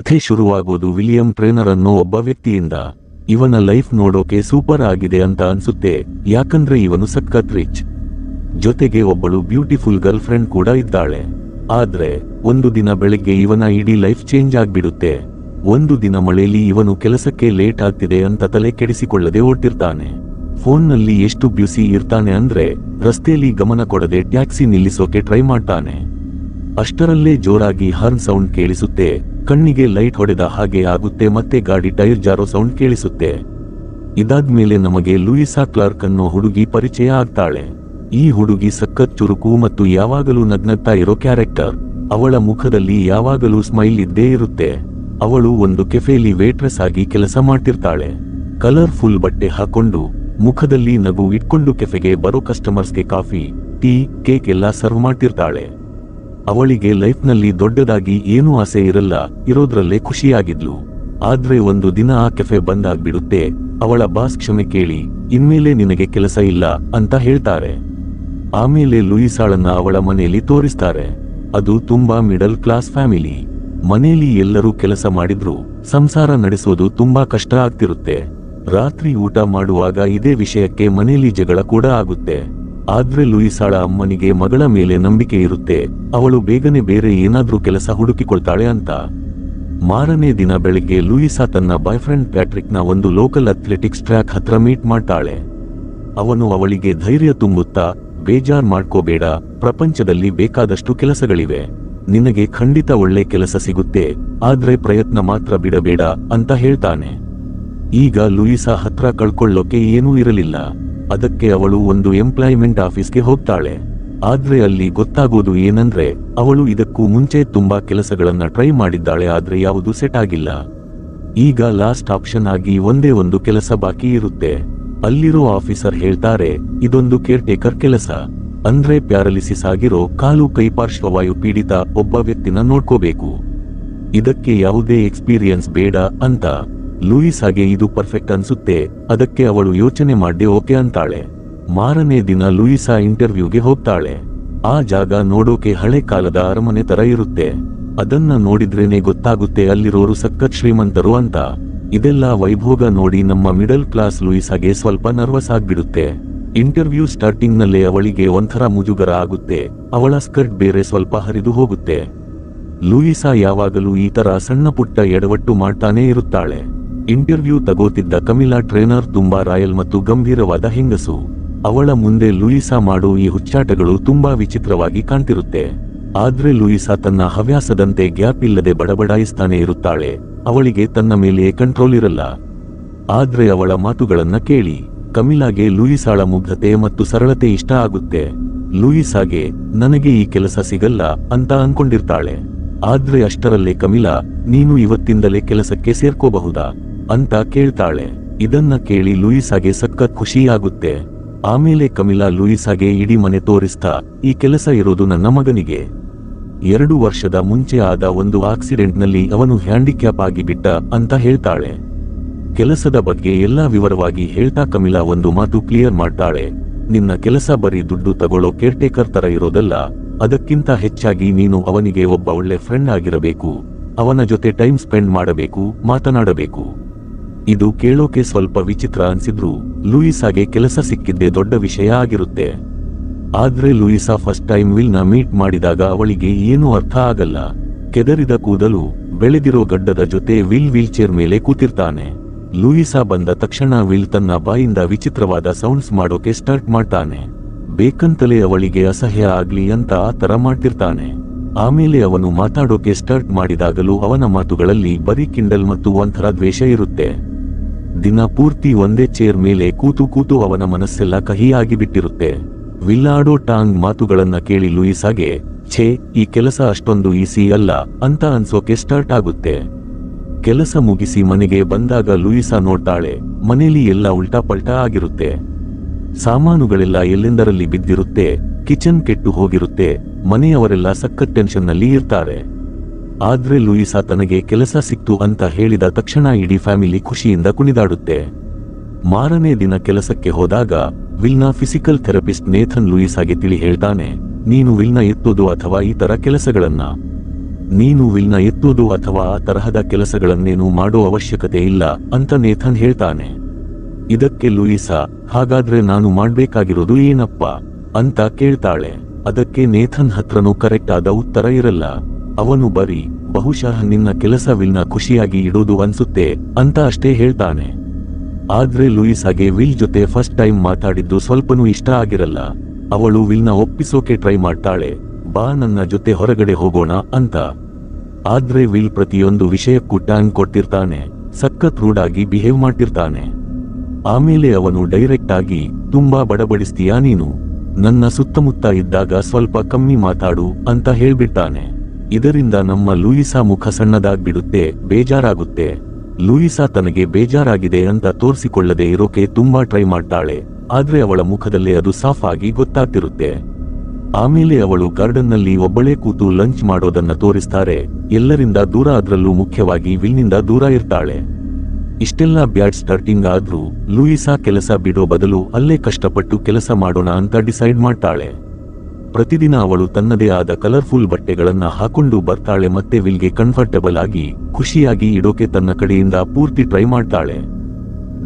ಕಥೆ ಶುರುವಾಗೋದು William trainer ಅನ್ನೋ ಒಬ್ಬ ವ್ಯಕ್ತಿಯಿಂದ. ಇವನ ಲೈಫ್ ನೋಡೋಕೆ ಸೂಪರ್ ಆಗಿದೆ ಅಂತ ಅನ್ಸುತ್ತೆ, ಯಾಕಂದ್ರೆ ಇವನು ಸಖತ್ ರಿಚ್, ಜೊತೆಗೆ ಒಬ್ಬಳು ಬ್ಯೂಟಿಫುಲ್ ಗರ್ಲ್ ಫ್ರೆಂಡ್ ಕೂಡ ಇದ್ದಾಳೆ. ಆದ್ರೆ ಒಂದು ದಿನ ಬೆಳಗ್ಗೆ ಇವನ ಇಡೀ ಲೈಫ್ ಚೇಂಜ್ ಆಗ್ಬಿಡುತ್ತೆ. ಒಂದು ದಿನ ಮಳೆಯಲ್ಲಿ ಇವನು ಕೆಲಸಕ್ಕೆ ಲೇಟ್ ಆಗ್ತಿದೆ ಅಂತ ತಲೆ ಕೆಡಿಸಿಕೊಳ್ಳದೆ ಓಡ್ತಿರ್ತಾನೆ. ಫೋನ್ನಲ್ಲಿ ಎಷ್ಟು ಬ್ಯುಸಿ ಇರ್ತಾನೆ ಅಂದ್ರೆ ರಸ್ತೆಯಲ್ಲಿ ಗಮನ ಕೊಡದೆ ಟ್ಯಾಕ್ಸಿ ನಿಲ್ಲಿಸೋಕೆ ಟ್ರೈ ಮಾಡ್ತಾನೆ. ಅಷ್ಟರಲ್ಲೇ ಜೋರಾಗಿ ಹಾರ್ನ್ ಸೌಂಡ್ ಕೇಳಿಸುತ್ತೆ, ಕಣ್ಣಿಗೆ ಲೈಟ್ ಹೊಡೆದ ಹಾಗೆ ಆಗುತ್ತೆ, ಮತ್ತೆ ಗಾಡಿ ಟೈರ್ ಜಾರೋ ಸೌಂಡ್ ಕೇಳಿಸುತ್ತೆ. ಇದಾದ್ಮೇಲೆ ನಮಗೆ ಲೂಯಿಸಾ ಕ್ಲಾರ್ಕ್ ಅನ್ನೋ ಹುಡುಗಿ ಪರಿಚಯ ಆಗ್ತಾಳೆ. ಈ ಹುಡುಗಿ ಸಖತ್ ಚುರುಕು ಮತ್ತು ಯಾವಾಗಲೂ ನಗ್ನಗ್ತಾ ಇರೋ ಕ್ಯಾರೆಕ್ಟರ್. ಅವಳ ಮುಖದಲ್ಲಿ ಯಾವಾಗಲೂ ಸ್ಮೈಲ್ ಇದ್ದೇ ಇರುತ್ತೆ. ಅವಳು ಒಂದು ಕೆಫೆಲಿ ವೇಟ್ರೆಸ್ ಆಗಿ ಕೆಲಸ ಮಾಡ್ತಿರ್ತಾಳೆ. ಕಲರ್ಫುಲ್ ಬಟ್ಟೆ ಹಾಕೊಂಡು ಮುಖದಲ್ಲಿ ನಗು ಇಟ್ಕೊಂಡು ಕೆಫೆಗೆ ಬರೋ ಕಸ್ಟಮರ್ಸ್ಗೆ ಕಾಫಿ, ಟೀ, ಕೇಕ್ ಎಲ್ಲ ಸರ್ವ್ ಮಾಡ್ತಿರ್ತಾಳೆ. ಅವಳಿಗೆ ಲೈಫ್ನಲ್ಲಿ ದೊಡ್ಡದಾಗಿ ಏನೂ ಆಸೆ ಇರಲ್ಲ, ಇರೋದ್ರಲ್ಲೇ ಖುಷಿಯಾಗಿದ್ಲು. ಆದ್ರೆ ಒಂದು ದಿನ ಆ ಕೆಫೆ ಬಂದಾಗ್ಬಿಡುತ್ತೆ. ಅವಳ ಬಾಸ್ ಕ್ಷಮೆ ಕೇಳಿ ಇನ್ಮೇಲೆ ನಿನಗೆ ಕೆಲಸ ಇಲ್ಲ ಅಂತ ಹೇಳ್ತಾರೆ. ಆಮೇಲೆ ಲೂಯಿಸಾಳನ್ನ ಅವಳ ಮನೆಯಲ್ಲಿ ತೋರಿಸ್ತಾರೆ. ಅದು ತುಂಬಾ ಮಿಡಲ್ ಕ್ಲಾಸ್ ಫ್ಯಾಮಿಲಿ. ಮನೆಯಲ್ಲಿ ಎಲ್ಲರೂ ಕೆಲಸ ಮಾಡಿದ್ರು ಸಂಸಾರ ನಡೆಸೋದು ತುಂಬಾ ಕಷ್ಟ ಆಗ್ತಿರುತ್ತೆ. ರಾತ್ರಿ ಊಟ ಮಾಡುವಾಗ ಇದೇ ವಿಷಯಕ್ಕೆ ಮನೆಯಲ್ಲಿ ಜಗಳ ಕೂಡ ಆಗುತ್ತೆ. ಆದ್ರೆ ಲೂಯಿಸಾಳ ಅಮ್ಮನಿಗೆ ಮಗಳ ಮೇಲೆ ನಂಬಿಕೆ ಇರುತ್ತೆ. ಅವಳು ಬೇಗನೆ ಬೇರೆ ಏನಾದ್ರೂ ಕೆಲಸ ಹುಡುಕಿಕೊಳ್ತಾಳೆ ಅಂತ. ಮಾರನೇ ದಿನ ಬೆಳಿಗ್ಗೆ ಲೂಯಿಸಾ ತನ್ನ ಬಾಯ್ ಫ್ರೆಂಡ್ ಪ್ಯಾಟ್ರಿಕ್ನ ಒಂದು ಲೋಕಲ್ ಅಥ್ಲೆಟಿಕ್ಸ್ ಟ್ರ್ಯಾಕ್ ಹತ್ರ ಮೀಟ್ ಮಾಡ್ತಾಳೆ. ಅವನು ಅವಳಿಗೆ ಧೈರ್ಯ ತುಂಬುತ್ತಾ, ಬೇಜಾರ್ ಮಾಡ್ಕೋಬೇಡ, ಪ್ರಪಂಚದಲ್ಲಿ ಬೇಕಾದಷ್ಟು ಕೆಲಸಗಳಿವೆ, ನಿನಗೆ ಖಂಡಿತ ಒಳ್ಳೆ ಕೆಲಸ ಸಿಗುತ್ತೆ, ಆದ್ರೆ ಪ್ರಯತ್ನ ಮಾತ್ರ ಬಿಡಬೇಡ ಅಂತ ಹೇಳ್ತಾನೆ. ಈಗ ಲೂಯಿಸಾ ಹತ್ರ ಕಳ್ಕೊಳ್ಳೋಕೆ ಏನೂ ಇರಲಿಲ್ಲ. ಅದಕ್ಕೆ ಅವಳು ಒಂದು ಎಂಪ್ಲಾಯ್ಮೆಂಟ್ ಆಫೀಸ್ಗೆ ಹೋಗ್ತಾಳೆ. ಆದ್ರೆ ಅಲ್ಲಿ ಗೊತ್ತಾಗೋದು ಏನಂದ್ರೆ ಅವಳು ಇದಕ್ಕೂ ಮುಂಚೆ ತುಂಬಾ ಕೆಲಸಗಳನ್ನ ಟ್ರೈ ಮಾಡಿದ್ದಾಳೆ, ಆದ್ರೆ ಯಾವುದು ಸೆಟ್ ಆಗಿಲ್ಲ. ಈಗ ಲಾಸ್ಟ್ ಆಪ್ಷನ್ ಆಗಿ ಒಂದೇ ಒಂದು ಕೆಲಸ ಬಾಕಿ ಇರುತ್ತೆ. ಅಲ್ಲಿರೋ ಆಫೀಸರ್ ಹೇಳ್ತಾರೆ, ಇದೊಂದು ಕೇರ್ಟೇಕರ್ ಕೆಲಸ, ಅಂದ್ರೆ ಪ್ಯಾರಲಿಸಿಸ್ ಆಗಿರೋ ಕಾಲು ಕೈ ಪಾರ್ಶ್ವವಾಯು ಪೀಡಿತ ಒಬ್ಬ ವ್ಯಕ್ತಿನ ನೋಡ್ಕೋಬೇಕು, ಇದಕ್ಕೆ ಯಾವುದೇ ಎಕ್ಸ್ಪೀರಿಯನ್ಸ್ ಬೇಡ ಅಂತ. ಲೂಯಿಸಾಗೆ ಇದು ಪರ್ಫೆಕ್ಟ್ ಅನ್ಸುತ್ತೆ. ಅದಕ್ಕೆ ಅವಳು ಯೋಚನೆ ಮಾಡ್ದೆ ಓಕೆ ಅಂತಾಳೆ. ಮಾರನೇ ದಿನ ಲೂಯಿಸಾ ಇಂಟರ್ವ್ಯೂಗೆ ಹೋಗ್ತಾಳೆ. ಆ ಜಾಗ ನೋಡೋಕೆ ಹಳೆ ಕಾಲದ ಅರಮನೆ ತರ ಇರುತ್ತೆ. ಅದನ್ನ ನೋಡಿದ್ರೇನೆ ಗೊತ್ತಾಗುತ್ತೆ ಅಲ್ಲಿರೋರು ಸಖತ್ ಶ್ರೀಮಂತರು ಅಂತ. ಇದೆಲ್ಲ ವೈಭೋಗ ನೋಡಿ ನಮ್ಮ ಮಿಡಲ್ ಕ್ಲಾಸ್ ಲೂಯಿಸಾಗೆ ಸ್ವಲ್ಪ ನರ್ವಸ್ ಆಗ್ಬಿಡುತ್ತೆ. ಇಂಟರ್ವ್ಯೂ ಸ್ಟಾರ್ಟಿಂಗ್ ನಲ್ಲೇ ಅವಳಿಗೆ ಒಂಥರ ಮುಜುಗರ ಆಗುತ್ತೆ. ಅವಳ ಸ್ಕರ್ಟ್ ಬೇರೆ ಸ್ವಲ್ಪ ಹರಿದು ಹೋಗುತ್ತೆ. ಲೂಯಿಸಾ ಯಾವಾಗಲೂ ಈ ತರ ಸಣ್ಣ ಪುಟ್ಟ ಎಡವಟ್ಟು ಮಾಡ್ತಾನೆ ಇರುತ್ತಾಳೆ. ಇಂಟರ್ವ್ಯೂ ತಗೋತಿದ್ದ ಕಮಿಲಾ ಟ್ರೇನರ್ ತುಂಬಾ ರಾಯಲ್ ಮತ್ತು ಗಂಭೀರವಾದ ಹೆಂಗಸು. ಅವಳ ಮುಂದೆ ಲೂಯಿಸಾ ಮಾಡೋ ಈ ಹುಚ್ಚಾಟಗಳು ತುಂಬಾ ವಿಚಿತ್ರವಾಗಿ ಕಾಣ್ತಿರುತ್ತೆ. ಆದ್ರೆ ಲೂಯಿಸಾ ತನ್ನ ಹವ್ಯಾಸದಂತೆ ಗ್ಯಾಪ್ ಇಲ್ಲದೆ ಬಡಬಡಾಯಿಸ್ತಾನೆ ಇರುತ್ತಾಳೆ. ಅವಳಿಗೆ ತನ್ನ ಮೇಲೆ ಕಂಟ್ರೋಲ್ ಇರಲ್ಲ. ಆದ್ರೆ ಅವಳ ಮಾತುಗಳನ್ನ ಕೇಳಿ ಕಮಿಲಾಗೆ ಲೂಯಿಸಾಳ ಮುಗ್ಧತೆ ಮತ್ತು ಸರಳತೆ ಇಷ್ಟ ಆಗುತ್ತೆ. ಲೂಯಿಸಾಗೆ ನನಗೆ ಈ ಕೆಲಸ ಸಿಗಲ್ಲ ಅಂತ ಅನ್ಕೊಂಡಿರ್ತಾಳೆ. ಆದ್ರೆ ಅಷ್ಟರಲ್ಲೇ ಕಮಿಲಾ, ನೀನು ಇವತ್ತಿಂದಲೇ ಕೆಲಸಕ್ಕೆ ಸೇರ್ಕೋಬಹುದಾ ಅಂತ ಕೇಳ್ತಾಳೆ. ಇದನ್ನ ಕೇಳಿ ಲೂಯಿಸಾಗೆ ಸಖತ್ ಖುಷಿಯಾಗುತ್ತೆ. ಆಮೇಲೆ ಕಮಿಲಾ ಲೂಯಿಸಾಗೆ ಇಡೀ ಮನೆ ತೋರಿಸ್ತಾ, ಈ ಕೆಲಸ ಇರೋದು ನನ್ನ ಮಗನಿಗೆ. 2 ವರ್ಷದ ಮುಂಚೆ ಆದ ಒಂದು ಆಕ್ಸಿಡೆಂಟ್ನಲ್ಲಿ ಅವನು ಹ್ಯಾಂಡಿಕ್ಯಾಪ್ ಆಗಿಬಿಟ್ಟ ಅಂತ ಹೇಳ್ತಾಳೆ. ಕೆಲಸದ ಬಗ್ಗೆ ಎಲ್ಲಾ ವಿವರವಾಗಿ ಹೇಳ್ತಾ ಕಮಿಲಾ ಒಂದು ಮಾತು ಕ್ಲಿಯರ್ ಮಾಡ್ತಾಳೆ, ನಿನ್ನ ಕೆಲಸ ಬರೀ ದುಡ್ಡು ತಗೊಳ್ಳೋ ಕೇರ್ಟೇಕರ್ ತರ ಇರೋದಲ್ಲ, ಅದಕ್ಕಿಂತ ಹೆಚ್ಚಾಗಿ ನೀನು ಅವನಿಗೆ ಒಬ್ಬ ಒಳ್ಳೆ ಫ್ರೆಂಡ್ ಆಗಿರಬೇಕು, ಅವನ ಜೊತೆ ಟೈಮ್ ಸ್ಪೆಂಡ್ ಮಾಡಬೇಕು, ಮಾತನಾಡಬೇಕು. ಇದು ಕೇಳೋಕೆ ಸ್ವಲ್ಪ ವಿಚಿತ್ರ ಅನ್ಸಿದ್ರು ಲೂಯಿಸಾಗೆ ಕೆಲಸ ಸಿಕ್ಕಿದ್ದೇ ದೊಡ್ಡ ವಿಷಯ ಆಗಿರುತ್ತೆ. ಆದ್ರೆ ಲೂಯಿಸಾ ಫಸ್ಟ್ ಟೈಮ್ ವಿಲ್ನ ಮೀಟ್ ಮಾಡಿದಾಗ ಅವಳಿಗೆ ಏನೂ ಅರ್ಥ ಆಗಲ್ಲ. ಕೆದರಿದ ಕೂದಲು, ಬೆಳೆದಿರೋ ಗಡ್ಡದ ಜೊತೆ ವೀಲ್ ಚೇರ್ ಮೇಲೆ ಕೂತಿರ್ತಾನೆ. ಲೂಯಿಸಾ ಬಂದ ತಕ್ಷಣ ವಿಲ್ ತನ್ನ ಬಾಯಿಂದ ವಿಚಿತ್ರವಾದ ಸೌಂಡ್ಸ್ ಮಾಡೋಕೆ ಸ್ಟಾರ್ಟ್ ಮಾಡ್ತಾನೆ. ಬೇಕಂತಲೇ ಅವಳಿಗೆ ಅಸಹ್ಯ ಆಗ್ಲಿ ಅಂತ ಆ ತರ ಮಾಡ್ತಿರ್ತಾನೆ. ಆಮೇಲೆ ಅವನು ಮಾತಾಡೋಕೆ ಸ್ಟಾರ್ಟ್ ಮಾಡಿದಾಗಲೂ ಅವನ ಮಾತುಗಳಲ್ಲಿ ಬರೀ ಕಿಂಡಲ್ ಮತ್ತು ಒಂಥರ ದ್ವೇಷ ಇರುತ್ತೆ. ದಿನ ಪೂರ್ತಿ ಒಂದೇ ಚೇರ್ ಮೇಲೆ ಕೂತು ಕೂತು ಅವನ ಮನಸ್ಸೆಲ್ಲ ಕಹಿಯಾಗಿ ಬಿಟ್ಟಿರುತ್ತೆ. ವಿಲ್ಲಾಡೋ ಟಾಂಗ್ ಮಾತುಗಳನ್ನ ಕೇಳಿ ಲೂಯಿಸಾಗೆ, ಛೇ, ಈ ಕೆಲಸ ಅಷ್ಟೊಂದು ಈಸಿ ಅಲ್ಲ ಅಂತ ಅನ್ಸೋಕೆ ಸ್ಟಾರ್ಟ್ ಆಗುತ್ತೆ. ಕೆಲಸ ಮುಗಿಸಿ ಮನೆಗೆ ಬಂದಾಗ ಲೂಯಿಸಾ ನೋಡ್ತಾಳೆ, ಮನೇಲಿ ಎಲ್ಲ ಉಲ್ಟಾ ಪಲ್ಟಾ ಆಗಿರುತ್ತೆ. ಸಾಮಾನುಗಳೆಲ್ಲ ಎಲ್ಲೆಂದರಲ್ಲಿ ಬಿದ್ದಿರುತ್ತೆ, ಕಿಚನ್ ಕೆಟ್ಟು ಹೋಗಿರುತ್ತೆ, ಮನೆಯವರೆಲ್ಲ ಸಖತ್ ಟೆನ್ಷನ್ ನಲ್ಲಿ ಇರ್ತಾರೆ. ಆದ್ರೆ ಲೂಯಿಸಾ ತನಗೆ ಕೆಲಸ ಸಿಕ್ತು ಅಂತ ಹೇಳಿದ ತಕ್ಷಣ ಇಡೀ ಫ್ಯಾಮಿಲಿ ಖುಷಿಯಿಂದ ಕುಣಿದಾಡುತ್ತೆ. ಮಾರನೇ ದಿನ ಕೆಲಸಕ್ಕೆ ಹೋದಾಗ ವಿಲ್ನ ಫಿಸಿಕಲ್ ಥೆರಪಿಸ್ಟ್ ನೇಥನ್ ಲೂಯಿಸಾಗೆ ತಿಳಿ ಹೇಳ್ತಾನೆ, ನೀನು ವಿಲ್ನ ಎತ್ತೋದು ಅಥವಾ ಈ ತರ ಕೆಲಸಗಳನ್ನ ನೀನು ವಿಲ್ನ ಎತ್ತೋದು ಅಥವಾ ಆ ತರಹದ ಕೆಲಸಗಳನ್ನೇನು ಮಾಡೋ ಅವಶ್ಯಕತೆ ಇಲ್ಲ ಅಂತ ನೇಥನ್ ಹೇಳ್ತಾನೆ. ಇದಕ್ಕೆ ಲೂಯಿಸಾ, ಹಾಗಾದ್ರೆ ನಾನು ಮಾಡ್ಬೇಕಾಗಿರೋದು ಏನಪ್ಪ ಅಂತ ಕೇಳ್ತಾಳೆ. ಅದಕ್ಕೆ ನೇಥನ್ ಹತ್ರನೂ ಕರೆಕ್ಟ್ ಆದ ಉತ್ತರ ಇರಲ್ಲ. ಅವನು ಬರೀ ಬಹುಶಃ ನಿನ್ನ ಕೆಲಸ ವಿಲ್ನ ಖುಷಿಯಾಗಿ ಇಡೋದು ಅನ್ಸುತ್ತೆ ಅಂತ ಅಷ್ಟೇ ಹೇಳ್ತಾನೆ. ಆದ್ರೆ ಲೂಯಿಸಾಗೆ ವಿಲ್ ಜೊತೆ ಫಸ್ಟ್ ಟೈಮ್ ಮಾತಾಡಿದ್ದು ಸ್ವಲ್ಪನೂ ಇಷ್ಟ ಆಗಿರಲ್ಲ. ಅವಳು ವಿಲ್ನ ಒಪ್ಪಿಸೋಕೆ ಟ್ರೈ ಮಾಡ್ತಾಳೆ, ಬಾ ನನ್ನ ಜೊತೆ ಹೊರಗಡೆ ಹೋಗೋಣ ಅಂತ. ಆದ್ರೆ ವಿಲ್ ಪ್ರತಿಯೊಂದು ವಿಷಯಕ್ಕೂ ಟ್ಯಾಂಗ್ ಕೊಟ್ಟಿರ್ತಾನೆ, ಸಖತ್ ರೂಡ್ ಆಗಿ ಬಿಹೇವ್ ಮಾಡ್ತಿರ್ತಾನೆ. ಆಮೇಲೆ ಅವನು ಡೈರೆಕ್ಟ್ ಆಗಿ, ತುಂಬಾ ಬಡಬಡಿಸ್ತೀಯಾ ನೀನು, ನನ್ನ ಸುತ್ತಮುತ್ತ ಇದ್ದಾಗ ಸ್ವಲ್ಪ ಕಮ್ಮಿ ಮಾತಾಡು ಅಂತ ಹೇಳ್ಬಿಡ್ತಾನೆ. ಇದರಿಂದ ನಮ್ಮ ಲೂಯಿಸಾ ಮುಖ ಸಣ್ಣದಾಗ್ಬಿಡುತ್ತೆ, ಬೇಜಾರಾಗುತ್ತೆ. ಲೂಯಿಸಾ ತನಗೆ ಬೇಜಾರಾಗಿದೆ ಅಂತ ತೋರಿಸಿಕೊಳ್ಳದೆ ಇರೋಕೆ ತುಂಬಾ ಟ್ರೈ ಮಾಡ್ತಾಳೆ, ಆದ್ರೆ ಅವಳ ಮುಖದಲ್ಲೇ ಅದು ಸಾಫ್ ಆಗಿ ಗೊತ್ತಾಗ್ತಿರುತ್ತೆ. ಆಮೇಲೆ ಅವಳು ಗಾರ್ಡನ್ನಲ್ಲಿ ಒಬ್ಬಳೇ ಕೂತು ಲಂಚ್ ಮಾಡೋದನ್ನ ತೋರಿಸ್ತಾರೆ. ಎಲ್ಲರಿಂದ ದೂರ, ಅದರಲ್ಲೂ ಮುಖ್ಯವಾಗಿ ವಿಲ್ನಿಂದ ದೂರ ಇರ್ತಾಳೆ. ಇಷ್ಟೆಲ್ಲ ಬ್ಯಾಡ್ ಸ್ಟಾರ್ಟಿಂಗ್ ಆದ್ರೂ ಲೂಯಿಸಾ ಕೆಲಸ ಬಿಡೋ ಬದಲು ಅಲ್ಲೇ ಕಷ್ಟಪಟ್ಟು ಕೆಲಸ ಮಾಡೋಣ ಅಂತ ಡಿಸೈಡ್ ಮಾಡ್ತಾಳೆ. ಪ್ರತಿದಿನ ಅವಳು ತನ್ನದೇ ಆದ ಕಲರ್ಫುಲ್ ಬಟ್ಟೆಗಳನ್ನ ಹಾಕೊಂಡು ಬರ್ತಾಳೆ ಮತ್ತೆ ವಿಲ್ಗೆ ಕಂಫರ್ಟಬಲ್ ಆಗಿ ಖುಷಿಯಾಗಿ ಇಡೋಕೆ ತನ್ನ ಕಡೆಯಿಂದ ಪೂರ್ತಿ ಟ್ರೈ ಮಾಡ್ತಾಳೆ.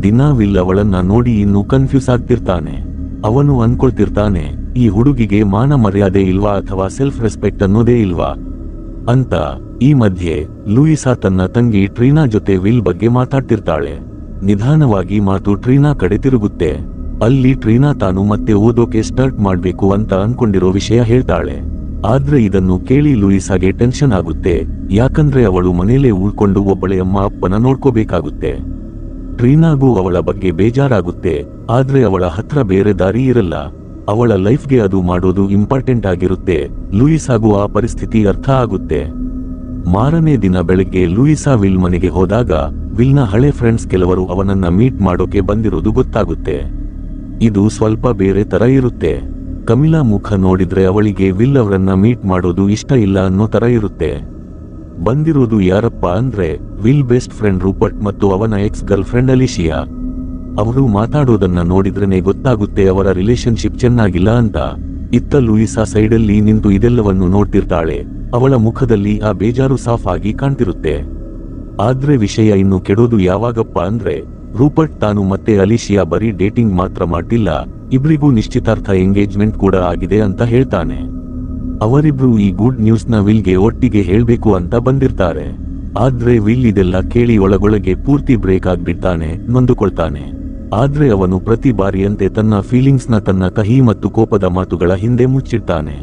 ದಿನಾ ವಿಲ್ ಅವಳನ್ನ ನೋಡಿ ಇನ್ನೂ ಕನ್ಫ್ಯೂಸ್ ಆಗ್ತಿರ್ತಾನೆ. ಅವನು ಅನ್ಕೊಳ್ತಿರ್ತಾನೆ, ಈ ಹುಡುಗಿಗೆ ಮಾನ ಮರ್ಯಾದೆ ಇಲ್ವಾ ಅಥವಾ ಸೆಲ್ಫ್ ರೆಸ್ಪೆಕ್ಟ್ ಅನ್ನೋದೇ ಇಲ್ವಾ ಅಂತ. ಈ ಮಧ್ಯೆ ಲೂಯಿಸಾ ತನ್ನ ತಂಗಿ ಟ್ರೀನಾ ಜೊತೆ ವಿಲ್ ಬಗ್ಗೆ ಮಾತಾಡ್ತಿರ್ತಾಳೆ. ನಿಧಾನವಾಗಿ ಮಾತು ಟ್ರೀನಾ ಕಡೆ ತಿರುಗುತ್ತೆ. ಅಲ್ಲಿ ಟ್ರೀನಾ ತಾನು ಮತ್ತೆ ಓದೋಕೆ ಸ್ಟಾರ್ಟ್ ಮಾಡ್ಬೇಕು ಅಂತ ಅನ್ಕೊಂಡಿರೋ ವಿಷಯ ಹೇಳ್ತಾಳೆ. ಆದ್ರೆ ಇದನ್ನು ಕೇಳಿ ಲೂಯಿಸಾಗೆ ಟೆನ್ಷನ್ ಆಗುತ್ತೆ, ಯಾಕಂದ್ರೆ ಅವಳು ಮನೇಲೆ ಉಳ್ಕೊಂಡು ಒಬ್ಬಳೆ ಅಮ್ಮ ಅಪ್ಪನ ನೋಡ್ಕೋಬೇಕಾಗುತ್ತೆ. ಟ್ರೀನಾಗೂ ಅವಳ ಬಗ್ಗೆ ಬೇಜಾರಾಗುತ್ತೆ, ಆದ್ರೆ ಅವಳ ಹತ್ರ ಬೇರೆ ದಾರಿ ಇರಲ್ಲ. ಅವಳ ಲೈಫ್ಗೆ ಅದು ಮಾಡೋದು ಇಂಪಾರ್ಟೆಂಟ್ ಆಗಿರುತ್ತೆ. ಲೂಯಿಸಾಗೂ ಆ ಪರಿಸ್ಥಿತಿ ಅರ್ಥ ಆಗುತ್ತೆ. ಮಾರನೇ ದಿನ ಬೆಳಗ್ಗೆ ಲೂಯಿಸಾ ವಿಲ್ ಮನೆಗೆ ಹೋದಾಗ ವಿಲ್ನ ಹಳೆ ಫ್ರೆಂಡ್ಸ್ ಕೆಲವರು ಅವನನ್ನ ಮೀಟ್ ಮಾಡೋಕೆ ಬಂದಿರೋದು ಗೊತ್ತಾಗುತ್ತೆ. ಇದು ಸ್ವಲ್ಪ ಬೇರೆ ತರ ಇರುತ್ತೆ. ಕಮಿಲಾ ಮುಖ ನೋಡಿದ್ರೆ ಅವಳಿಗೆ ವಿಲ್ ಅವರನ್ನ ಮೀಟ್ ಮಾಡೋದು ಇಷ್ಟ ಇಲ್ಲ ಅನ್ನೋ ತರ ಇರುತ್ತೆ. ಬಂದಿರೋದು ಯಾರಪ್ಪ ಅಂದ್ರೆ ವಿಲ್ ಬೆಸ್ಟ್ ಫ್ರೆಂಡ್ ರೂಪರ್ಟ್ ಮತ್ತು ಅವನ ಎಕ್ಸ್ ಗರ್ಲ್ ಫ್ರೆಂಡ್ ಅಲಿಶಿಯಾ. ಅವರು ಮಾತಾಡೋದನ್ನ ನೋಡಿದ್ರೇನೆ ಗೊತ್ತಾಗುತ್ತೆ ಅವರ ರಿಲೇಶನ್ಶಿಪ್ ಚೆನ್ನಾಗಿಲ್ಲ ಅಂತ. ಇತ್ತ ಲೂಯಿಸಾ ಸೈಡಲ್ಲಿ ನಿಂತು ಇದೆಲ್ಲವನ್ನು ನೋಡ್ತಿರ್ತಾಳೆ. ಅವಳ ಮುಖದಲ್ಲಿ ಆ ಬೇಜಾರು ಸಾಫ್ ಆಗಿ ಕಾಣ್ತಿರುತ್ತೆ. ಆದ್ರೆ ವಿಷಯ ಇನ್ನು ಕೆಡೋದು ಯಾವಾಗಪ್ಪ ಅಂದ್ರೆ ರೂಪರ್ಟ್ ತಾನು ಮತ್ತೆ ಅಲಿಶಿಯಾ ಬರೀ ಡೇಟಿಂಗ್ ಮಾತ್ರ ಮಾಡಿಲ್ಲ, ಇಬ್ರಿಗೂ ನಿಶ್ಚಿತಾರ್ಥ ಎಂಗೇಜ್ಮೆಂಟ್ ಕೂಡ ಆಗಿದೆ ಅಂತ ಹೇಳ್ತಾನೆ. ಅವರಿಬ್ರು ಈ ಗುಡ್ ನ್ಯೂಸ್ ನ ವಿಲ್ಗೆ ಒಟ್ಟಿಗೆ ಹೇಳ್ಬೇಕು ಅಂತ ಬಂದಿರ್ತಾರೆ. ಆದ್ರೆ ವಿಲ್ ಇದೆಲ್ಲ ಕೇಳಿ ಒಳಗೊಳಗೆ ಪೂರ್ತಿ ಬ್ರೇಕ್ ಆಗ್ಬಿಡ್ತಾನೆ, ನೊಂದುಕೊಳ್ತಾನೆ. ಆದ್ರೆ ಅವನು ಪ್ರತಿ ಬಾರಿಯಂತೆ ತನ್ನ ಫೀಲಿಂಗ್ಸ್ ನ ತನ್ನ ಕಹಿ ಮತ್ತು ಕೋಪದ ಮಾತುಗಳ ಹಿಂದೆ ಮುಚ್ಚಿಡ್ತಾನೆ.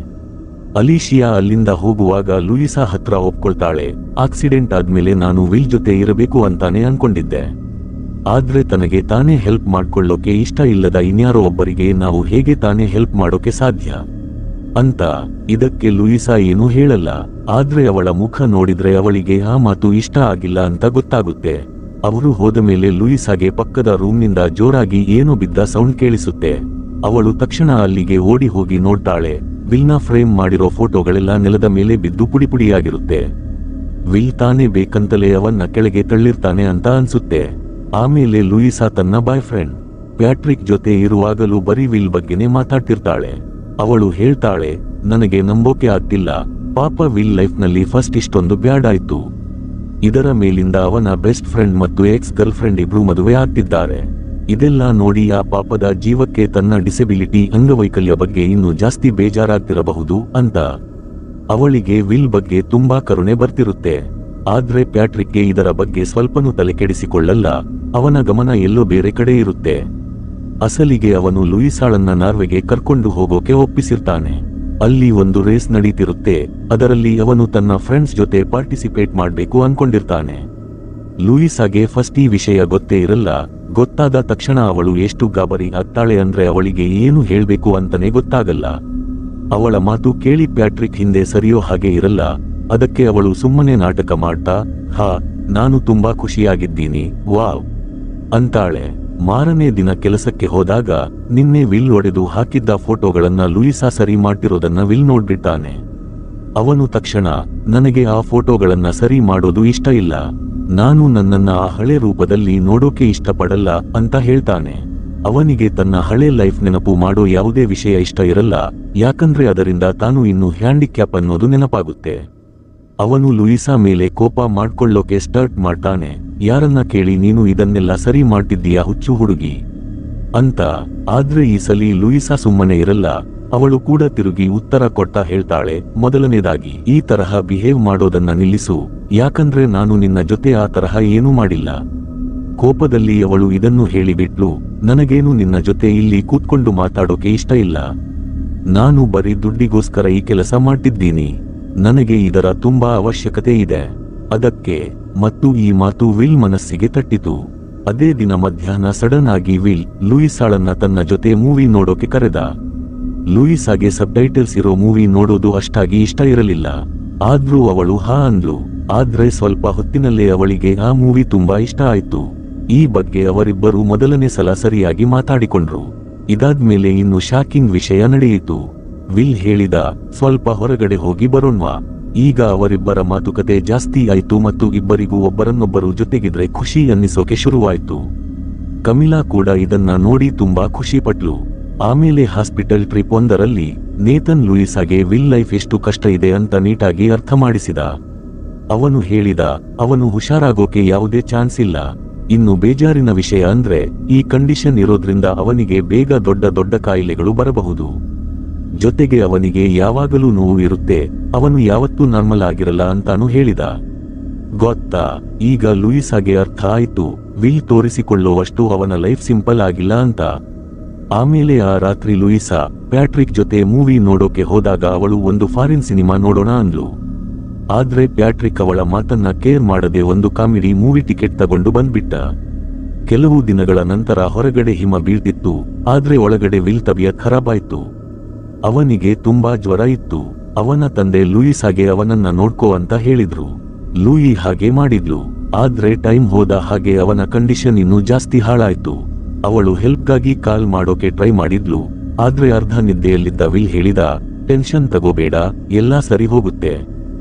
ಅಲಿಶಿಯಾ ಅಲ್ಲಿಂದ ಹೋಗುವಾಗ ಲೂಯಿಸಾ ಹತ್ರ ಒಪ್ಕೊಳ್ತಾಳೆ, ಆಕ್ಸಿಡೆಂಟ್ ಆದ್ಮೇಲೆ ನಾನು ವಿಲ್ ಜೊತೆ ಇರಬೇಕು ಅಂತಾನೆ ಅನ್ಕೊಂಡಿದ್ದೆ. ಆದ್ರೆ ತನಗೆ ತಾನೇ ಹೆಲ್ಪ್ ಮಾಡ್ಕೊಳ್ಳೋಕೆ ಇಷ್ಟ ಇಲ್ಲದ ಇನ್ಯಾರೋ ಒಬ್ಬರಿಗೆ ನಾವು ಹೇಗೆ ತಾನೇ ಹೆಲ್ಪ್ ಮಾಡೋಕೆ ಸಾಧ್ಯ ಅಂತ. ಇದಕ್ಕೆ ಲೂಯಿಸಾ ಏನೂ ಹೇಳಲ್ಲ. ಆದ್ರೆ ಅವಳ ಮುಖ ನೋಡಿದ್ರೆ ಅವಳಿಗೆ ಆ ಮಾತು ಇಷ್ಟ ಆಗಿಲ್ಲ ಅಂತ ಗೊತ್ತಾಗುತ್ತೆ. ಅವರು ಹೋದ ಮೇಲೆ ಲೂಯಿಸಾಗೆ ಪಕ್ಕದ ರೂಮ್ನಿಂದ ಜೋರಾಗಿ ಏನೋ ಬಿದ್ದ ಸೌಂಡ್ ಕೇಳಿಸುತ್ತೆ. ಅವಳು ತಕ್ಷಣ ಅಲ್ಲಿಗೆ ಓಡಿ ಹೋಗಿ ನೋಡ್ತಾಳೆ. ವಿಲ್ನ ಫ್ರೇಮ್ ಮಾಡಿರೋ ಫೋಟೋಗಳೆಲ್ಲ ನೆಲದ ಮೇಲೆ ಬಿದ್ದು ಪುಡಿಪುಡಿಯಾಗಿರುತ್ತೆ. ವಿಲ್ ತಾನೇ ಬೇಕಂತಲೇ ಅವನ್ನ ಕೆಳಗೆ ತಳ್ಳಿರ್ತಾನೆ ಅಂತ ಅನ್ಸುತ್ತೆ. ಆಮೇಲೆ ಲೂಯಿಸಾ ತನ್ನ ಬಾಯ್ ಫ್ರೆಂಡ್ ಪ್ಯಾಟ್ರಿಕ್ ಜೊತೆ ಇರುವಾಗಲೂ ಬರೀ ವಿಲ್ ಬಗ್ಗೆನೇ ಮಾತಾಡ್ತಿರ್ತಾಳೆ. ಅವಳು ಹೇಳ್ತಾಳೆ, ನನಗೆ ನಂಬೋಕೆ ಆಗ್ತಿಲ್ಲ, ಪಾಪ ವಿಲ್ ಲೈಫ್ನಲ್ಲಿ ಫಸ್ಟ್ ಇಷ್ಟೊಂದು ಬ್ಯಾಡ್ ಆಯ್ತು. ಇದರ ಮೇಲಿಂದ ಅವನ ಬೆಸ್ಟ್ ಫ್ರೆಂಡ್ ಮತ್ತು ಎಕ್ಸ್ ಗರ್ಲ್ ಫ್ರೆಂಡ್ ಇಬ್ರು ಮದುವೆ ಆಗ್ತಿದ್ದಾರೆ. ಇದೆಲ್ಲ ನೋಡಿ ಆ ಪಾಪದ ಜೀವಕ್ಕೆ ತನ್ನ ಡಿಸೆಬಿಲಿಟಿ ಅಂಗವೈಕಲ್ಯ ಬಗ್ಗೆ ಇನ್ನೂ ಜಾಸ್ತಿ ಬೇಜಾರಾಗ್ತಿರಬಹುದು ಅಂತ. ಅವಳಿಗೆ ವಿಲ್ ಬಗ್ಗೆ ತುಂಬಾ ಕರುಣೆ ಬರ್ತಿರುತ್ತೆ. ಆದ್ರೆ ಪ್ಯಾಟ್ರಿಕ್ಗೆ ಇದರ ಬಗ್ಗೆ ಸ್ವಲ್ಪನೂ ತಲೆ ಕೆಡಿಸಿಕೊಳ್ಳಲ್ಲ. ಅವನ ಗಮನ ಎಲ್ಲೋ ಬೇರೆ ಕಡೆ ಇರುತ್ತೆ. ಅಸಲಿಗೆ ಅವನು ಲೂಯಿಸಾಳನ್ನ ನಾರ್ವೆಗೆ ಕರ್ಕೊಂಡು ಹೋಗೋಕೆ ಒಪ್ಪಿಸಿರ್ತಾನೆ. ಅಲ್ಲಿ ಒಂದು ರೇಸ್ ನಡೀತಿರುತ್ತೆ. ಅದರಲ್ಲಿ ಅವನು ತನ್ನ ಫ್ರೆಂಡ್ಸ್ ಜೊತೆ ಪಾರ್ಟಿಸಿಪೇಟ್ ಮಾಡ್ಬೇಕು ಅನ್ಕೊಂಡಿರ್ತಾನೆ. ಲೂಯಿಸಾಗೆ ಫಸ್ಟ್ ಈ ವಿಷಯ ಗೊತ್ತೇ ಇರಲ್ಲ. ಗೊತ್ತಾದ ತಕ್ಷಣ ಅವಳು ಎಷ್ಟು ಗಾಬರಿ ಆಗ್ತಾಳೆ ಅಂದ್ರೆ ಅವಳಿಗೆ ಏನು ಹೇಳ್ಬೇಕು ಅಂತಾನೆ ಗೊತ್ತಾಗಲ್ಲ. ಅವಳ ಮಾತು ಕೇಳಿ ಪ್ಯಾಟ್ರಿಕ್ ಹಿಂದೆ ಸರಿಯೋ ಹಾಗೆ ಇರಲ್ಲ. ಅದಕ್ಕೆ ಅವಳು ಸುಮ್ಮನೆ ನಾಟಕ ಮಾಡ್ತಾ, ಹಾ ನಾನು ತುಂಬಾ ಖುಷಿಯಾಗಿದ್ದೀನಿ, ವಾವ್ ಅಂತಾಳೆ. ಮಾರನೇ ದಿನ ಕೆಲಸಕ್ಕೆ ಹೋದಾಗ ನಿನ್ನೆ ವಿಲ್ ಒಡೆದು ಹಾಕಿದ್ದ ಫೋಟೋಗಳನ್ನ ಲೂಯಿಸಾ ಸರಿ ಮಾಡ್ತಿರೋದನ್ನ ವಿಲ್ ನೋಡ್ಬಿಡ್ತಾನೆ. ಅವನು ತಕ್ಷಣ, ನನಗೆ ಆ ಫೋಟೋಗಳನ್ನ ಸರಿ ಮಾಡೋದು ಇಷ್ಟ ಇಲ್ಲ, ನಾನು ನನ್ನನ್ನ ಆ ಹಳೆ ರೂಪದಲ್ಲಿ ನೋಡೋಕೆ ಇಷ್ಟಪಡಲ್ಲ ಅಂತ ಹೇಳ್ತಾನೆ. ಅವನಿಗೆ ತನ್ನ ಹಳೆ ಲೈಫ್ ನೆನಪು ಮಾಡೋ ಯಾವುದೇ ವಿಷಯ ಇಷ್ಟ ಇರಲ್ಲ, ಯಾಕಂದ್ರೆ ಅದರಿಂದ ತಾನು ಇನ್ನು ಹ್ಯಾಂಡಿಕ್ಯಾಪ್ ಅನ್ನೋದು ನೆನಪಾಗುತ್ತೆ. ಅವನು ಲೂಯಿಸಾ ಮೇಲೆ ಕೋಪ ಮಾಡ್ಕೊಳ್ಳೋಕೆ ಸ್ಟಾರ್ಟ್ ಮಾಡ್ತಾನೆ. ಯಾರನ್ನ ಕೇಳಿ ನೀನು ಇದನ್ನೆಲ್ಲ ಸರಿ ಮಾಡ್ತಿದ್ದೀಯಾ ಹುಚ್ಚು ಹುಡುಗಿ ಅಂತ. ಆದ್ರೆ ಈ ಸಲಿ ಲೂಯಿಸಾ ಸುಮ್ಮನೆ ಇರಲ್ಲ. ಅವಳು ಕೂಡ ತಿರುಗಿ ಉತ್ತರ ಕೊಡ್ತಾ ಹೇಳ್ತಾಳೆ, ಮೊದಲನೇದಾಗಿ ಈ ತರಹ ಬಿಹೇವ್ ಮಾಡೋದನ್ನ ನಿಲ್ಲಿಸು, ಯಾಕಂದ್ರೆ ನಾನು ನಿನ್ನ ಜೊತೆ ಆ ತರಹ ಏನೂ ಮಾಡಿಲ್ಲ. ಕೋಪದಲ್ಲಿ ಅವಳು ಇದನ್ನು ಹೇಳಿಬಿಟ್ಲು, ನನಗೇನು ನಿನ್ನ ಜೊತೆ ಇಲ್ಲಿ ಕೂತ್ಕೊಂಡು ಮಾತಾಡೋಕೆ ಇಷ್ಟ ಇಲ್ಲ. ನಾನು ಬರೀ ದುಡ್ಡಿಗೋಸ್ಕರ ಈ ಕೆಲಸ ಮಾಡ್ತಿದ್ದೀನಿ. ನನಗೆ ಇದರ ತುಂಬಾ ಅವಶ್ಯಕತೆ ಇದೆ. ಅದಕ್ಕೆ. ಮತ್ತು ಈ ಮಾತು ವಿಲ್ ಮನಸ್ಸಿಗೆ ತಟ್ಟಿತು. ಅದೇ ದಿನ ಮಧ್ಯಾಹ್ನ ಸಡನ್ ಆಗಿ ವಿಲ್ ಲೂಯಿಸಾಳನ್ನ ತನ್ನ ಜೊತೆ ಮೂವಿ ನೋಡೋಕೆ ಕರೆದ. ಲೂಯಿಸಾಗೆ ಸಬ್ಟೈಟಲ್ಸ್ ಇರೋ ಮೂವಿ ನೋಡೋದು ಅಷ್ಟಾಗಿ ಇಷ್ಟ ಇರಲಿಲ್ಲ. ಆದ್ರೂ ಅವಳು ಹಾ ಅಂದ್ಲು. ಆದ್ರೆ ಸ್ವಲ್ಪ ಹೊತ್ತಿನಲ್ಲೇ ಅವಳಿಗೆ ಆ ಮೂವಿ ತುಂಬಾ ಇಷ್ಟ ಆಯ್ತು. ಈ ಬಗ್ಗೆ ಅವರಿಬ್ಬರು ಮೊದಲನೇ ಸಲ ಸರಿಯಾಗಿ ಮಾತಾಡಿಕೊಂಡ್ರು. ಇದಾದ್ಮೇಲೆ ಇನ್ನು ಶಾಕಿಂಗ್ ವಿಷಯ ನಡೆಯಿತು. ವಿಲ್ ಹೇಳಿದ, ಸ್ವಲ್ಪ ಹೊರಗಡೆ ಹೋಗಿ ಬರೋಣ್ವಾ. ಈಗ ಅವರಿಬ್ಬರ ಮಾತುಕತೆ ಜಾಸ್ತಿ ಆಯ್ತು ಮತ್ತು ಇಬ್ಬರಿಗೂ ಒಬ್ಬರನ್ನೊಬ್ಬರು ಜೊತೆಗಿದ್ರೆ ಖುಷಿ ಅನ್ನಿಸೋಕೆ ಶುರುವಾಯ್ತು. ಕಮಿಲಾ ಕೂಡ ಇದನ್ನ ನೋಡಿ ತುಂಬಾ ಖುಷಿ ಪಟ್ಲು. ಆಮೇಲೆ ಹಾಸ್ಪಿಟಲ್ ಟ್ರಿಪ್ ಒಂದರಲ್ಲಿ ನೇತನ್ ಲೂಯಿಸಾಗೆ ವಿಲ್ ಲೈಫ್ ಎಷ್ಟು ಕಷ್ಟ ಇದೆ ಅಂತ ನೀಟಾಗಿ ಅರ್ಥ ಮಾಡಿಸಿದ. ಅವನು ಹೇಳಿದ, ಅವನು ಹುಷಾರಾಗೋಕೆ ಯಾವುದೇ ಚಾನ್ಸ್ ಇಲ್ಲ. ಇನ್ನು ಬೇಜಾರಿನ ವಿಷಯ ಅಂದ್ರೆ ಈ ಕಂಡೀಷನ್ ಇರೋದ್ರಿಂದ ಅವನಿಗೆ ಬೇಗ ದೊಡ್ಡ ದೊಡ್ಡ ಕಾಯಿಲೆಗಳು ಬರಬಹುದು. ಜೊತೆಗೆ ಅವನಿಗೆ ಯಾವಾಗಲೂ ನೋವು ಇರುತ್ತೆ, ಅವನು ಯಾವತ್ತೂ ನಾರ್ಮಲ್ ಆಗಿರಲ್ಲ ಅಂತಾನು ಹೇಳಿದ. ಗೊತ್ತಾ, ಈಗ ಲೂಯಿಸಾಗೆ ಅರ್ಥ ಆಯ್ತು ವಿಲ್ ತೋರಿಸಿಕೊಳ್ಳುವಷ್ಟು ಅವನ ಲೈಫ್ ಸಿಂಪಲ್ ಆಗಿಲ್ಲ ಅಂತ. ಆಮೇಲೆ ಆ ರಾತ್ರಿ ಲೂಯಿಸಾ ಪ್ಯಾಟ್ರಿಕ್ ಜೊತೆ ಮೂವಿ ನೋಡೋಕೆ ಹೋದಾಗ ಅವಳು ಒಂದು ಫಾರಿನ್ ಸಿನಿಮಾ ನೋಡೋಣ ಅಂದ್ಲು. ಆದ್ರೆ ಪ್ಯಾಟ್ರಿಕ್ ಅವಳ ಮಾತನ್ನ ಕೇರ್ ಮಾಡದೆ ಒಂದು ಕಾಮಿಡಿ ಮೂವಿ ಟಿಕೆಟ್ ತಗೊಂಡು ಬಂದ್ಬಿಟ್ಟ. ಕೆಲವು ದಿನಗಳ ನಂತರ ಹೊರಗಡೆ ಹಿಮ ಬೀಳ್ತಿತ್ತು, ಆದ್ರೆ ಒಳಗಡೆ ವಿಲ್ ತಬಿಯತ್ ಖರಾಬಾಯ್ತು. ಅವನಿಗೆ ತುಂಬಾ ಜ್ವರ ಇತ್ತು. ಅವನ ತಂದೆ ಲೂಯಿಸಾಗೆ ಅವನನ್ನ ನೋಡ್ಕೋ ಅಂತ ಹೇಳಿದ್ರು. ಲೂಯಿ ಹಾಗೆ ಮಾಡಿದ್ಲು. ಆದ್ರೆ ಟೈಮ್ ಹೋದ ಹಾಗೆ ಅವನ ಕಂಡೀಷನ್ ಇನ್ನೂ ಜಾಸ್ತಿ ಹಾಳಾಯ್ತು. ಅವಳು ಹೆಲ್ಪ್ಗಾಗಿ ಕಾಲ್ ಮಾಡೋಕೆ ಟ್ರೈ ಮಾಡಿದ್ಲು. ಆದ್ರೆ ಅರ್ಧ ನಿದ್ದೆಯಲ್ಲಿದ್ದ ವಿಲ್ ಹೇಳಿದ, ಟೆನ್ಷನ್ ತಗೋಬೇಡ, ಎಲ್ಲಾ ಸರಿ ಹೋಗುತ್ತೆ.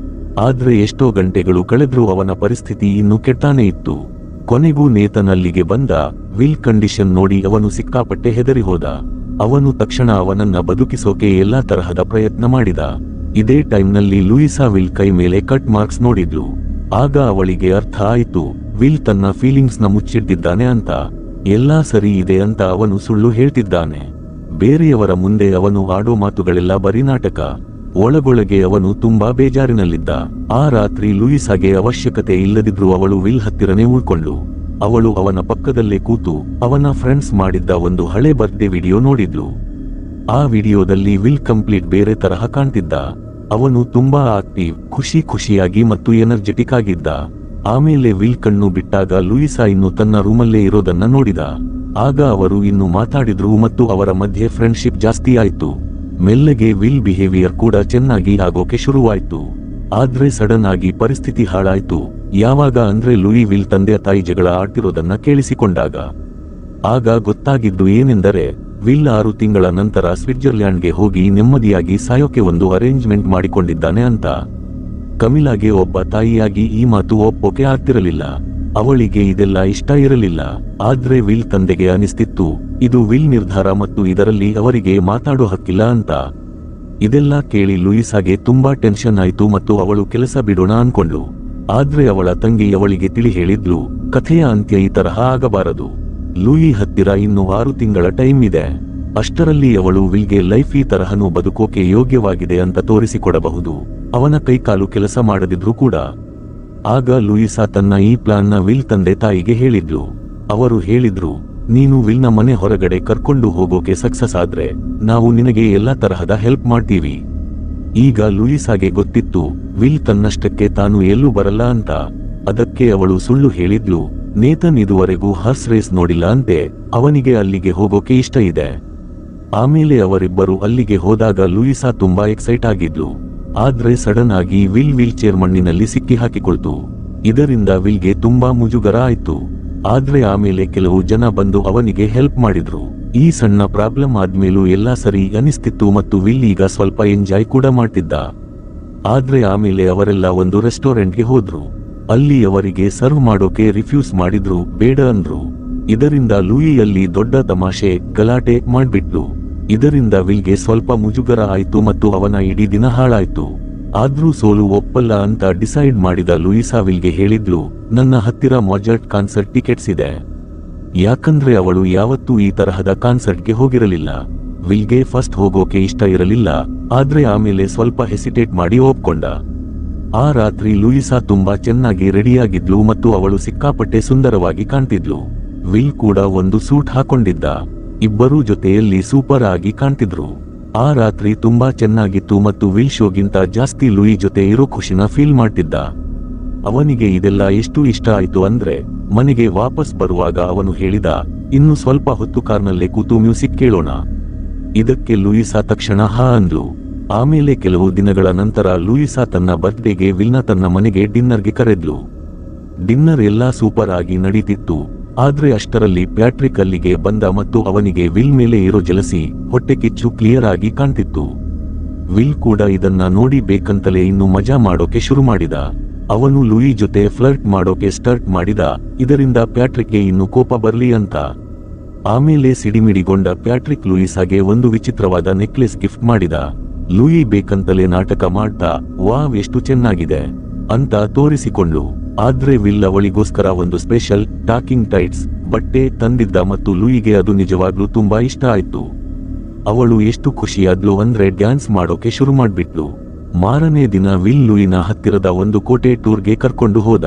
ಆದ್ರೆ ಎಷ್ಟೋ ಗಂಟೆಗಳು ಕಳೆದ್ರೂ ಅವನ ಪರಿಸ್ಥಿತಿ ಇನ್ನೂ ಕೆಟ್ಟಾನೇ ಇತ್ತು. ಕೊನೆಗೂ ನೇತನ್ ಅಲ್ಲಿಗೆ ಬಂದ. ವಿಲ್ ಕಂಡೀಷನ್ ನೋಡಿ ಅವನು ಸಿಕ್ಕಾಪಟ್ಟೆ ಹೆದರಿ ಹೋದ. ಅವನು ತಕ್ಷಣ ಅವನನ್ನ ಬದುಕಿಸೋಕೆ ಎಲ್ಲಾ ತರಹದ ಪ್ರಯತ್ನ ಮಾಡಿದ. ಇದೇ ಟೈಮ್ನಲ್ಲಿ ಲೂಯಿಸಾ ವಿಲ್ ಕೈ ಮೇಲೆ ಕಟ್ ಮಾರ್ಕ್ಸ್ ನೋಡಿದ್ಲು. ಆಗ ಅವಳಿಗೆ ಅರ್ಥ ಆಯ್ತು, ವಿಲ್ ತನ್ನ ಫೀಲಿಂಗ್ಸ್ ನ ಮುಚ್ಚಿಟ್ಟಿದ್ದಾನೆ ಅಂತ. ಎಲ್ಲಾ ಸರಿ ಇದೆ ಅಂತ ಅವನು ಸುಳ್ಳು ಹೇಳ್ತಿದ್ದಾನೆ. ಬೇರೆಯವರ ಮುಂದೆ ಅವನು ಆಡೋ ಮಾತುಗಳೆಲ್ಲ ಬರೀ ನಾಟಕ. ಒಳಗೊಳಗೆ ಅವನು ತುಂಬಾ ಬೇಜಾರಿನಲ್ಲಿದ್ದ. ಆ ರಾತ್ರಿ ಲೂಯಿಸಾಗೆ ಅವಶ್ಯಕತೆ ಇಲ್ಲದಿದ್ರೂ ಅವಳು ವಿಲ್ ಹತ್ತಿರನೇ ಉಳ್ಕೊಂಡ್ಳು. ಅವಳು ಅವನ ಪಕ್ಕದಲ್ಲೇ ಕೂತು ಅವನ ಫ್ರೆಂಡ್ಸ್ ಮಾಡಿದ್ದ ಒಂದು ಹಳೆ ಬರ್ತ್ಡೇ ವಿಡಿಯೋ ನೋಡಿದ್ಲು. ಆ ವಿಡಿಯೋದಲ್ಲಿ ವಿಲ್ ಕಂಪ್ಲೀಟ್ ಬೇರೆ ತರಹ ಕಾಣ್ತಿದ್ದ. ಅವನು ತುಂಬಾ ಆಕ್ಟಿವ್, ಖುಷಿಯಾಗಿ ಮತ್ತು ಎನರ್ಜೆಟಿಕ್ ಆಗಿದ್ದ. ಆಮೇಲೆ ವಿಲ್ ಕಣ್ಣು ಬಿಟ್ಟಾಗ ಲೂಯಿಸಾ ಇನ್ನು ತನ್ನ ರೂಮಲ್ಲೇ ಇರೋದನ್ನ ನೋಡಿದ. ಆಗ ಅವರು ಇನ್ನು ಮಾತಾಡಿದ್ರು ಮತ್ತು ಅವರ ಮಧ್ಯೆ ಫ್ರೆಂಡ್ಶಿಪ್ ಜಾಸ್ತಿ ಆಯ್ತು. ಮೆಲ್ಲಗೆ ವಿಲ್ ಬಿಹೇವಿಯರ್ ಕೂಡ ಚೆನ್ನಾಗಿ ಆಗೋಕೆ ಶುರುವಾಯ್ತು. ಆದ್ರೆ ಸಡನ್ ಆಗಿ ಪರಿಸ್ಥಿತಿ ಹಾಳಾಯ್ತು. ಯಾವಾಗ ಅಂದ್ರೆ ಲೂಯಿ ವಿಲ್ ತಂದೆ ತಾಯಿ ಜಗಳ ಆಡ್ತಿರೋದನ್ನ ಕೇಳಿಸಿಕೊಂಡಾಗ. ಆಗ ಗೊತ್ತಾಗಿದ್ದು ಏನೆಂದರೆ ವಿಲ್ 6 ತಿಂಗಳ ನಂತರ ಸ್ವಿಟ್ಜರ್ಲ್ಯಾಂಡ್ಗೆ ಹೋಗಿ ನೆಮ್ಮದಿಯಾಗಿ ಸಾಯೋಕೆ ಒಂದು ಅರೇಂಜ್ಮೆಂಟ್ ಮಾಡಿಕೊಂಡಿದ್ದಾನೆ ಅಂತ. ಕಮಿಲಾಗೆ ಒಬ್ಬ ತಾಯಿಯಾಗಿ ಈ ಮಾತು ಒಪ್ಪೋಕೆ ಆಗ್ತಿರಲಿಲ್ಲ. ಅವಳಿಗೆ ಇದೆಲ್ಲ ಇಷ್ಟ ಇರಲಿಲ್ಲ. ಆದ್ರೆ ವಿಲ್ ತಂದೆಗೆ ಅನಿಸ್ತಿತ್ತು ಇದು ವಿಲ್ ನಿರ್ಧಾರ ಮತ್ತು ಇದರಲ್ಲಿ ಅವರಿಗೆ ಮಾತಾಡೋ ಹಕ್ಕಿಲ್ಲ ಅಂತ. ಇದೆಲ್ಲ ಕೇಳಿ ಲೂಯಿಸಾಗೆ ತುಂಬಾ ಟೆನ್ಷನ್ ಆಯ್ತು ಮತ್ತು ಅವಳು ಕೆಲಸ ಬಿಡೋಣ ಅನ್ಕೊಂಡ್ಳು. ಆದ್ರೆ ಅವಳ ತಂಗಿ ಅವಳಿಗೆ ತಿಳಿ ಹೇಳಿದ್ಲು, ಕಥೆಯ ಅಂತ್ಯ ಈ ತರಹ ಆಗಬಾರದು. ಲೂಯಿ ಹತ್ತಿರ ಇನ್ನು 6 ತಿಂಗಳ ಟೈಮ್ ಇದೆ. ಅಷ್ಟರಲ್ಲಿ ಅವಳು ವಿಲ್ಗೆ ಲೈಫ್ ಈ ತರಹನೂ ಬದುಕೋಕೆ ಯೋಗ್ಯವಾಗಿದೆ ಅಂತ ತೋರಿಸಿಕೊಡಬಹುದು, ಅವನ ಕೈಕಾಲು ಕೆಲಸ ಮಾಡದಿದ್ರೂ ಕೂಡ. ಆಗ ಲೂಯಿಸಾ ತನ್ನ ಈ ಪ್ಲಾನ್ನ ವಿಲ್ ತಂದೆ ತಾಯಿಗೆ ಹೇಳಿದ್ಲು. ಅವರು ಹೇಳಿದ್ರು, ನೀನು ವಿಲ್ನ ಮನೆ ಹೊರಗಡೆ ಕರ್ಕೊಂಡು ಹೋಗೋಕೆ ಸಕ್ಸಸ್ ಆದ್ರೆ ನಾವು ನಿನಗೆ ಎಲ್ಲಾ ತರಹದ ಹೆಲ್ಪ್ ಮಾಡ್ತೀವಿ. ಈಗ ಲೂಯಿಸಾಗೆ ಗೊತ್ತಿತ್ತು ವಿಲ್ ತನ್ನಷ್ಟಕ್ಕೆ ತಾನು ಎಲ್ಲೂ ಬರಲ್ಲ ಅಂತ. ಅದಕ್ಕೆ ಅವಳು ಸುಳ್ಳು ಹೇಳಿದ್ಲು, ನೇತನ್ ಇದುವರೆಗೂ ಹಾರ್ಸ್ ರೇಸ್ ನೋಡಿಲ್ಲ ಅಂತೆ, ಅವನಿಗೆ ಅಲ್ಲಿಗೆ ಹೋಗೋಕೆ ಇಷ್ಟ ಇದೆ. ಆಮೇಲೆ ಅವರಿಬ್ಬರು ಅಲ್ಲಿಗೆ ಹೋದಾಗ ಲೂಯಿಸಾ ತುಂಬಾ ಎಕ್ಸೈಟ್ ಆಗಿದ್ಲು. ಆದ್ರೆ ಸಡನ್ ಆಗಿ ವಿಲ್ ವೀಲ್ ಚೇರ್ ಮಣ್ಣಿನಲ್ಲಿ ಸಿಕ್ಕಿ ಹಾಕಿಕೊಳ್ತು. ಇದರಿಂದ ವಿಲ್ಗೆ ತುಂಬಾ ಮುಜುಗರ ಆಯ್ತು. ಆದ್ರೆ ಆಮೇಲೆ ಕೆಲವು ಜನ ಬಂದು ಅವನಿಗೆ ಹೆಲ್ಪ್ ಮಾಡಿದ್ರು. ಈ ಸಣ್ಣ ಪ್ರಾಬ್ಲಮ್ ಆದ್ಮೇಲೂ ಎಲ್ಲಾ ಸರಿ ಅನಿಸ್ತಿತ್ತು ಮತ್ತು ವಿಲ್ ಈಗ ಸ್ವಲ್ಪ ಎಂಜಾಯ್ ಕೂಡ ಮಾಡ್ತಿದ್ದ. ಆದ್ರೆ ಆಮೇಲೆ ಅವರೆಲ್ಲ ಒಂದು ರೆಸ್ಟೋರೆಂಟ್ಗೆ ಹೋದ್ರು. ಅಲ್ಲಿ ಅವರಿಗೆ ಸರ್ವ್ ಮಾಡೋಕೆ ರಿಫ್ಯೂಸ್ ಮಾಡಿದ್ರು, ಬೇಡ ಅಂದ್ರು. ಇದರಿಂದ ಲೂಯಿಯಲ್ಲಿ ದೊಡ್ಡ ತಮಾಷೆ ಗಲಾಟೆ ಮಾಡ್ಬಿಟ್ಲು. ಇದರಿಂದ ವಿಲ್ಗೆ ಸ್ವಲ್ಪ ಮುಜುಗರ ಆಯ್ತು ಮತ್ತು ಅವನ ಇಡೀ ದಿನ ಹಾಳಾಯ್ತು. ಆದ್ರೂ ಸೋಲು ಒಪ್ಪಲ್ಲ ಅಂತ ಡಿಸೈಡ್ ಮಾಡಿದ ಲೂಯಿಸಾ ವಿಲ್ಗೆ ಹೇಳಿದ್ಲು, ನನ್ನ ಹತ್ತಿರ ಮೊಜಾರ್ಟ್ ಕಾನ್ಸರ್ಟ್ ಟಿಕೆಟ್ಸ್ ಇದೆ. ಯಾಕಂದ್ರೆ ಅವಳು ಯಾವತ್ತೂ ಈ ತರಹದ ಕಾನ್ಸರ್ಟ್ಗೆ ಹೋಗಿರಲಿಲ್ಲ. ವಿಲ್ಗೆ ಫಸ್ಟ್ ಹೋಗೋಕೆ ಇಷ್ಟ ಇರಲಿಲ್ಲ, ಆದ್ರೆ ಆಮೇಲೆ ಸ್ವಲ್ಪ ಹೆಸಿಟೇಟ್ ಮಾಡಿ ಒಪ್ಕೊಂಡ. ಆ ರಾತ್ರಿ ಲೂಯಿಸಾ ತುಂಬಾ ಚೆನ್ನಾಗಿ ರೆಡಿಯಾಗಿದ್ಲು ಮತ್ತು ಅವಳು ಸಿಕ್ಕಾಪಟ್ಟೆ ಸುಂದರವಾಗಿ ಕಾಣ್ತಿದ್ಲು. ವಿಲ್ ಕೂಡ ಒಂದು ಸೂಟ್ ಹಾಕೊಂಡಿದ್ದ. ಇಬ್ಬರೂ ಜೊತೆಯಲ್ಲಿ ಸೂಪರ್ ಆಗಿ ಕಾಣ್ತಿದ್ರು. ಆ ರಾತ್ರಿ ತುಂಬಾ ಚೆನ್ನಾಗಿತ್ತು ಮತ್ತು ವಿಲ್ ಶೋಗಿಂತ ಜಾಸ್ತಿ ಲೂಯಿ ಜೊತೆ ಇರೋ ಖುಷಿನ ಫೀಲ್ ಮಾಡ್ತಿದ್ದ. ಅವನಿಗೆ ಇದೆಲ್ಲ ಎಷ್ಟು ಇಷ್ಟ ಆಯ್ತು ಅಂದ್ರೆ ಮನೆಗೆ ವಾಪಸ್ ಬರುವಾಗ ಅವನು ಹೇಳಿದ, ಇನ್ನು ಸ್ವಲ್ಪ ಹೊತ್ತು ಕಾರ್ನಲ್ಲೇ ಕೂತು ಮ್ಯೂಸಿಕ್ ಕೇಳೋಣ. ಇದಕ್ಕೆ ಲೂಯಿಸಾ ತಕ್ಷಣ ಹಾ ಅಂದ್ಲು. ಆಮೇಲೆ ಕೆಲವು ದಿನಗಳ ನಂತರ ಲೂಯಿಸಾ ತನ್ನ ಬರ್ತ್ಡೇಗೆ ವಿಲ್ನ ತನ್ನ ಮನೆಗೆ ಡಿನ್ನರ್ಗೆ ಕರೆದ್ಲು. ಡಿನ್ನರ್ ಎಲ್ಲಾ ಸೂಪರ್ ಆಗಿ ನಡೀತಿತ್ತು. ಆದ್ರೆ ಅಷ್ಟರಲ್ಲಿ ಪ್ಯಾಟ್ರಿಕ್ ಅಲ್ಲಿಗೆ ಬಂದ ಮತ್ತು ಅವನಿಗೆ ವಿಲ್ ಮೇಲೆ ಇರೋ ಜಲಸಿ, ಹೊಟ್ಟೆ ಕಿಚ್ಚು ಕ್ಲಿಯರ್ ಆಗಿ ಕಾಣ್ತಿತ್ತು. ವಿಲ್ ಕೂಡ ಇದನ್ನ ನೋಡಿ ಬೇಕಂತಲೇ ಇನ್ನು ಮಜಾ ಮಾಡೋಕೆ ಶುರು ಮಾಡಿದ. ಅವನು ಲೂಯಿ ಜೊತೆ ಫ್ಲರ್ಟ್ ಮಾಡೋಕೆ ಸ್ಟಾರ್ಟ್ ಮಾಡಿದ, ಇದರಿಂದ ಪ್ಯಾಟ್ರಿಕ್ಗೆ ಇನ್ನು ಕೋಪ ಬರ್ಲಿ ಅಂತ. ಆಮೇಲೆ ಸಿಡಿಮಿಡಿಗೊಂಡ ಪ್ಯಾಟ್ರಿಕ್ ಲೂಯಿಸಾಗೆ ಒಂದು ವಿಚಿತ್ರವಾದ ನೆಕ್ಲೆಸ್ ಗಿಫ್ಟ್ ಮಾಡಿದ. ಲೂಯಿ ಬೇಕಂತಲೇ ನಾಟಕ ಮಾಡ್ತಾ, ವಾವ್ ಎಷ್ಟು ಚೆನ್ನಾಗಿದೆ ಅಂತ ತೋರಿಸಿಕೊಂಡ್ಲು. ಆದ್ರೆ ವಿಲ್ ಅವಳಿಗೋಸ್ಕರ ಒಂದು ಸ್ಪೆಷಲ್ ಟಾಕಿಂಗ್ ಟೈಟ್ಸ್ ಬಟ್ಟೆ ತಂದಿದ್ದ ಮತ್ತು ಲೂಯಿಗೆ ಅದು ನಿಜವಾಗ್ಲೂ ತುಂಬಾ ಇಷ್ಟ ಆಯ್ತು. ಅವಳು ಎಷ್ಟು ಖುಷಿಯಾದ್ಲು ಅಂದ್ರೆ ಡ್ಯಾನ್ಸ್ ಮಾಡೋಕೆ ಶುರು ಮಾಡ್ಬಿಟ್ಲು. ಮಾರನೇ ದಿನ ವಿಲ್ ಲೂಯಿನ ಹತ್ತಿರದ ಒಂದು ಕೋಟೆ ಟೂರ್ಗೆ ಕರ್ಕೊಂಡು ಹೋದ.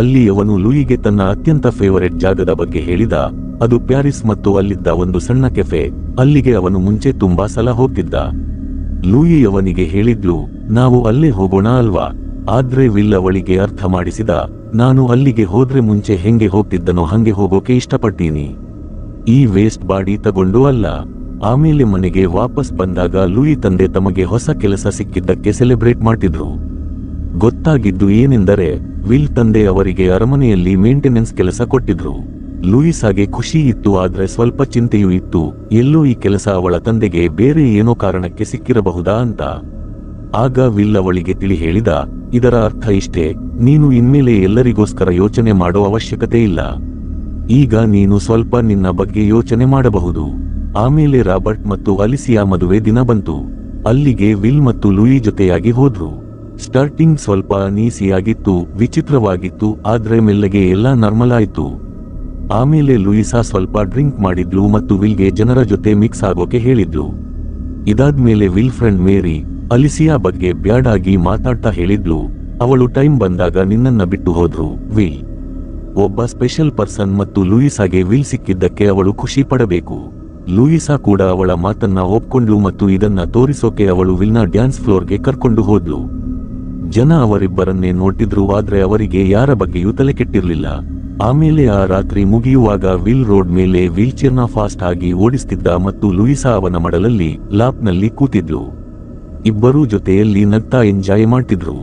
ಅಲ್ಲಿ ಅವನು ಲೂಯಿಗೆ ತನ್ನ ಅತ್ಯಂತ ಫೇವರೆಟ್ ಜಾಗದ ಬಗ್ಗೆ ಹೇಳಿದ. ಅದು ಪ್ಯಾರಿಸ್ ಮತ್ತು ಅಲ್ಲಿದ್ದ ಒಂದು ಸಣ್ಣ ಕೆಫೆ. ಅಲ್ಲಿಗೆ ಅವನು ಮುಂಚೆ ತುಂಬಾ ಸಲ ಹೋಗ್ತಿದ್ದ. ಲೂಯಿ ಅವನಿಗೆ ಹೇಳಿದ್ಲು, ನಾವು ಅಲ್ಲೇ ಹೋಗೋಣ ಅಲ್ವಾ? ಆದ್ರೆ ವಿಲ್ ಅವಳಿಗೆ ಅರ್ಥ ಮಾಡಿಸಿದ, ನಾನು ಅಲ್ಲಿಗೆ ಹೋದ್ರೆ ಮುಂಚೆ ಹೆಂಗೆ ಹೋಗ್ತಿದ್ದನೋ ಹಂಗೆ ಹೋಗೋಕೆ ಇಷ್ಟಪಡ್ತೀನಿ, ಈ ವೇಸ್ಟ್ ಬಾಡಿ ತಗೊಂಡು ಅಲ್ಲ. ಆಮೇಲೆ ಮನೆಗೆ ವಾಪಸ್ ಬಂದಾಗ ಲೂಯಿ ತಂದೆ ತಮಗೆ ಹೊಸ ಕೆಲಸ ಸಿಕ್ಕಿದ್ದಕ್ಕೆ ಸೆಲೆಬ್ರೇಟ್ ಮಾಡ್ತಿದ್ರು. ಗೊತ್ತಾಗಿದ್ದು ಏನೆಂದರೆ ವಿಲ್ ತಂದೆ ಅವರಿಗೆ ಅರಮನೆಯಲ್ಲಿ ಮೇಂಟೆನೆನ್ಸ್ ಕೆಲಸ ಕೊಟ್ಟಿದ್ರು. ಲೂಯಿಸಾಗೆ ಖುಷಿ ಇತ್ತು, ಆದ್ರೆ ಸ್ವಲ್ಪ ಚಿಂತೆಯೂ ಇತ್ತು, ಎಲ್ಲೋ ಈ ಕೆಲಸ ಅವಳ ತಂದೆಗೆ ಬೇರೆ ಏನೋ ಕಾರಣಕ್ಕೆ ಸಿಕ್ಕಿರಬಹುದಾ ಅಂತ. ಆಗ ವಿಲ್ ಅವಳಿಗೆ ತಿಳಿ ಹೇಳಿದ, ಇದರ ಅರ್ಥ ಇಷ್ಟೇ, ನೀನು ಇನ್ಮೇಲೆ ಎಲ್ಲರಿಗೋಸ್ಕರ ಯೋಚನೆ ಮಾಡೋ ಅವಶ್ಯಕತೆ ಇಲ್ಲ. ಈಗ ನೀನು ಸ್ವಲ್ಪ ನಿನ್ನ ಬಗ್ಗೆ ಯೋಚನೆ ಮಾಡಬಹುದು. ಆಮೇಲೆ ರಾಬರ್ಟ್ ಮತ್ತು ಅಲಿಸಿಯಾ ಮದುವೆ ದಿನ ಬಂತು. ಅಲ್ಲಿಗೆ ವಿಲ್ ಮತ್ತು ಲೂಯಿ ಜೊತೆಯಾಗಿ ಹೋದ್ರು. ಸ್ಟಾರ್ಟಿಂಗ್ ಸ್ವಲ್ಪ ಅನೀಸಿಯಾಗಿತ್ತು, ವಿಚಿತ್ರವಾಗಿತ್ತು, ಆದ್ರೆ ಮೆಲ್ಲಗೆ ಎಲ್ಲ ನಾರ್ಮಲ್ ಆಯ್ತು. ಆಮೇಲೆ ಲೂಯಿಸಾ ಸ್ವಲ್ಪ ಡ್ರಿಂಕ್ ಮಾಡಿದ್ಲು ಮತ್ತು ವಿಲ್ಗೆ ಜನರ ಜೊತೆ ಮಿಕ್ಸ್ ಆಗೋಕೆ ಹೇಳಿದ್ಲು. ಇದಾದ್ಮೇಲೆ ವಿಲ್ ಫ್ರೆಂಡ್ ಮೇರಿ ಅಲಿಸಿಯಾ ಬಗ್ಗೆ ಬ್ಯಾಡ್ ಆಗಿ ಮಾತಾಡ್ತಾ ಹೇಳಿದ್ಲು, ಅವಳು ಟೈಮ್ ಬಂದಾಗ ನಿನ್ನನ್ನ ಬಿಟ್ಟು ಹೋದ್ರು. ವಿಲ್ ಒಬ್ಬ ಸ್ಪೆಷಲ್ ಪರ್ಸನ್ ಮತ್ತು ಲೂಯಿಸಾಗೆ ವಿಲ್ ಸಿಕ್ಕಿದ್ದಕ್ಕೆ ಅವಳು ಖುಷಿ ಪಡಬೇಕು. ಲೂಯಿಸಾ ಕೂಡ ಅವಳ ಮಾತನ್ನ ಒಪ್ಕೊಂಡ್ಲು ಮತ್ತು ಇದನ್ನ ತೋರಿಸೋಕೆ ಅವಳು ವಿಲ್ನ ಡ್ಯಾನ್ಸ್ ಫ್ಲೋರ್ಗೆ ಕರ್ಕೊಂಡು ಹೋದ್ಲು. ಜನ ಅವರಿಬ್ಬರನ್ನೇ ನೋಡ್ತಿದ್ರು, ಆದ್ರೆ ಅವರಿಗೆ ಯಾರ ಬಗ್ಗೆಯೂ ತಲೆ ಕೆಟ್ಟಿರ್ಲಿಲ್ಲ. ಆಮೇಲೆ ಆ ರಾತ್ರಿ ಮುಗಿಯುವಾಗ ವಿಲ್ ರೋಡ್ ಮೇಲೆ ವೀಲ್ ಚೇರ್ನ ಫಾಸ್ಟ್ ಆಗಿ ಓಡಿಸ್ತಿದ್ದ ಮತ್ತು ಲೂಯಿಸಾ ಅವನ ಮಡಲಲ್ಲಿ ಲಾಪ್ನಲ್ಲಿ ಕೂತಿದ್ಲು. ಇಬ್ಬರೂ ಜೊತೆಯಲ್ಲಿ ನಗ್ತಾ ಎಂಜಾಯ್ ಮಾಡ್ತಿದ್ರು.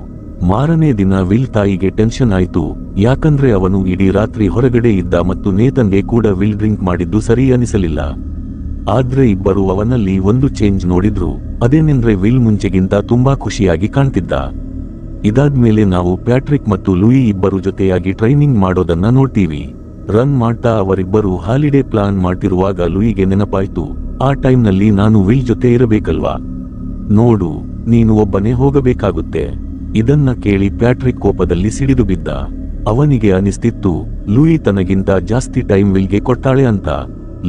ಮಾರನೇ ದಿನ ವಿಲ್ ತಾಯಿಗೆ ಟೆನ್ಷನ್ ಆಯ್ತು, ಯಾಕಂದ್ರೆ ಅವನು ಇಡೀ ರಾತ್ರಿ ಹೊರಗಡೆ ಇದ್ದ ಮತ್ತು ನೇತನ್ಗೆ ಕೂಡ ವಿಲ್ ಡ್ರಿಂಕ್ ಮಾಡಿದ್ದು ಸರಿ ಅನಿಸಲಿಲ್ಲ. ಆದ್ರೆ ಇಬ್ಬರು ಅವನಲ್ಲಿ ಒಂದು ಚೇಂಜ್ ನೋಡಿದ್ರು, ಅದೇನೆಂದ್ರೆ ವಿಲ್ ಮುಂಚೆಗಿಂತ ತುಂಬಾ ಖುಷಿಯಾಗಿ ಕಾಣ್ತಿದ್ದ. ಇದಾದ್ಮೇಲೆ ನಾವು ಪ್ಯಾಟ್ರಿಕ್ ಮತ್ತು ಲೂಯಿ ಇಬ್ಬರು ಜೊತೆಯಾಗಿ ಟ್ರೈನಿಂಗ್ ಮಾಡೋದನ್ನ ನೋಡ್ತೀವಿ. ರನ್ ಮಾಡ್ತಾ ಅವರಿಬ್ಬರು ಹಾಲಿಡೇ ಪ್ಲಾನ್ ಮಾಡ್ತಿರುವಾಗ ಲೂಯಿಗೆ ನೆನಪಾಯ್ತು, ಆ ಟೈಮ್ನಲ್ಲಿ ನಾನು ವಿಲ್ ಜೊತೆ ಇರಬೇಕಲ್ವಾ, ನೋಡು ನೀನು ಒಬ್ಬನೇ ಹೋಗಬೇಕಾಗುತ್ತೆ. ಇದನ್ನ ಕೇಳಿ ಪ್ಯಾಟ್ರಿಕ್ ಕೋಪದಲ್ಲಿ ಸಿಡಿದು ಬಿದ್ದ. ಅವನಿಗೆ ಅನಿಸ್ತಿತ್ತು ಲೂಯಿ ತನಗಿಂತ ಜಾಸ್ತಿ ಟೈಮ್ ವಿಲ್ಗೆ ಕೊಡ್ತಾಳೆ ಅಂತ.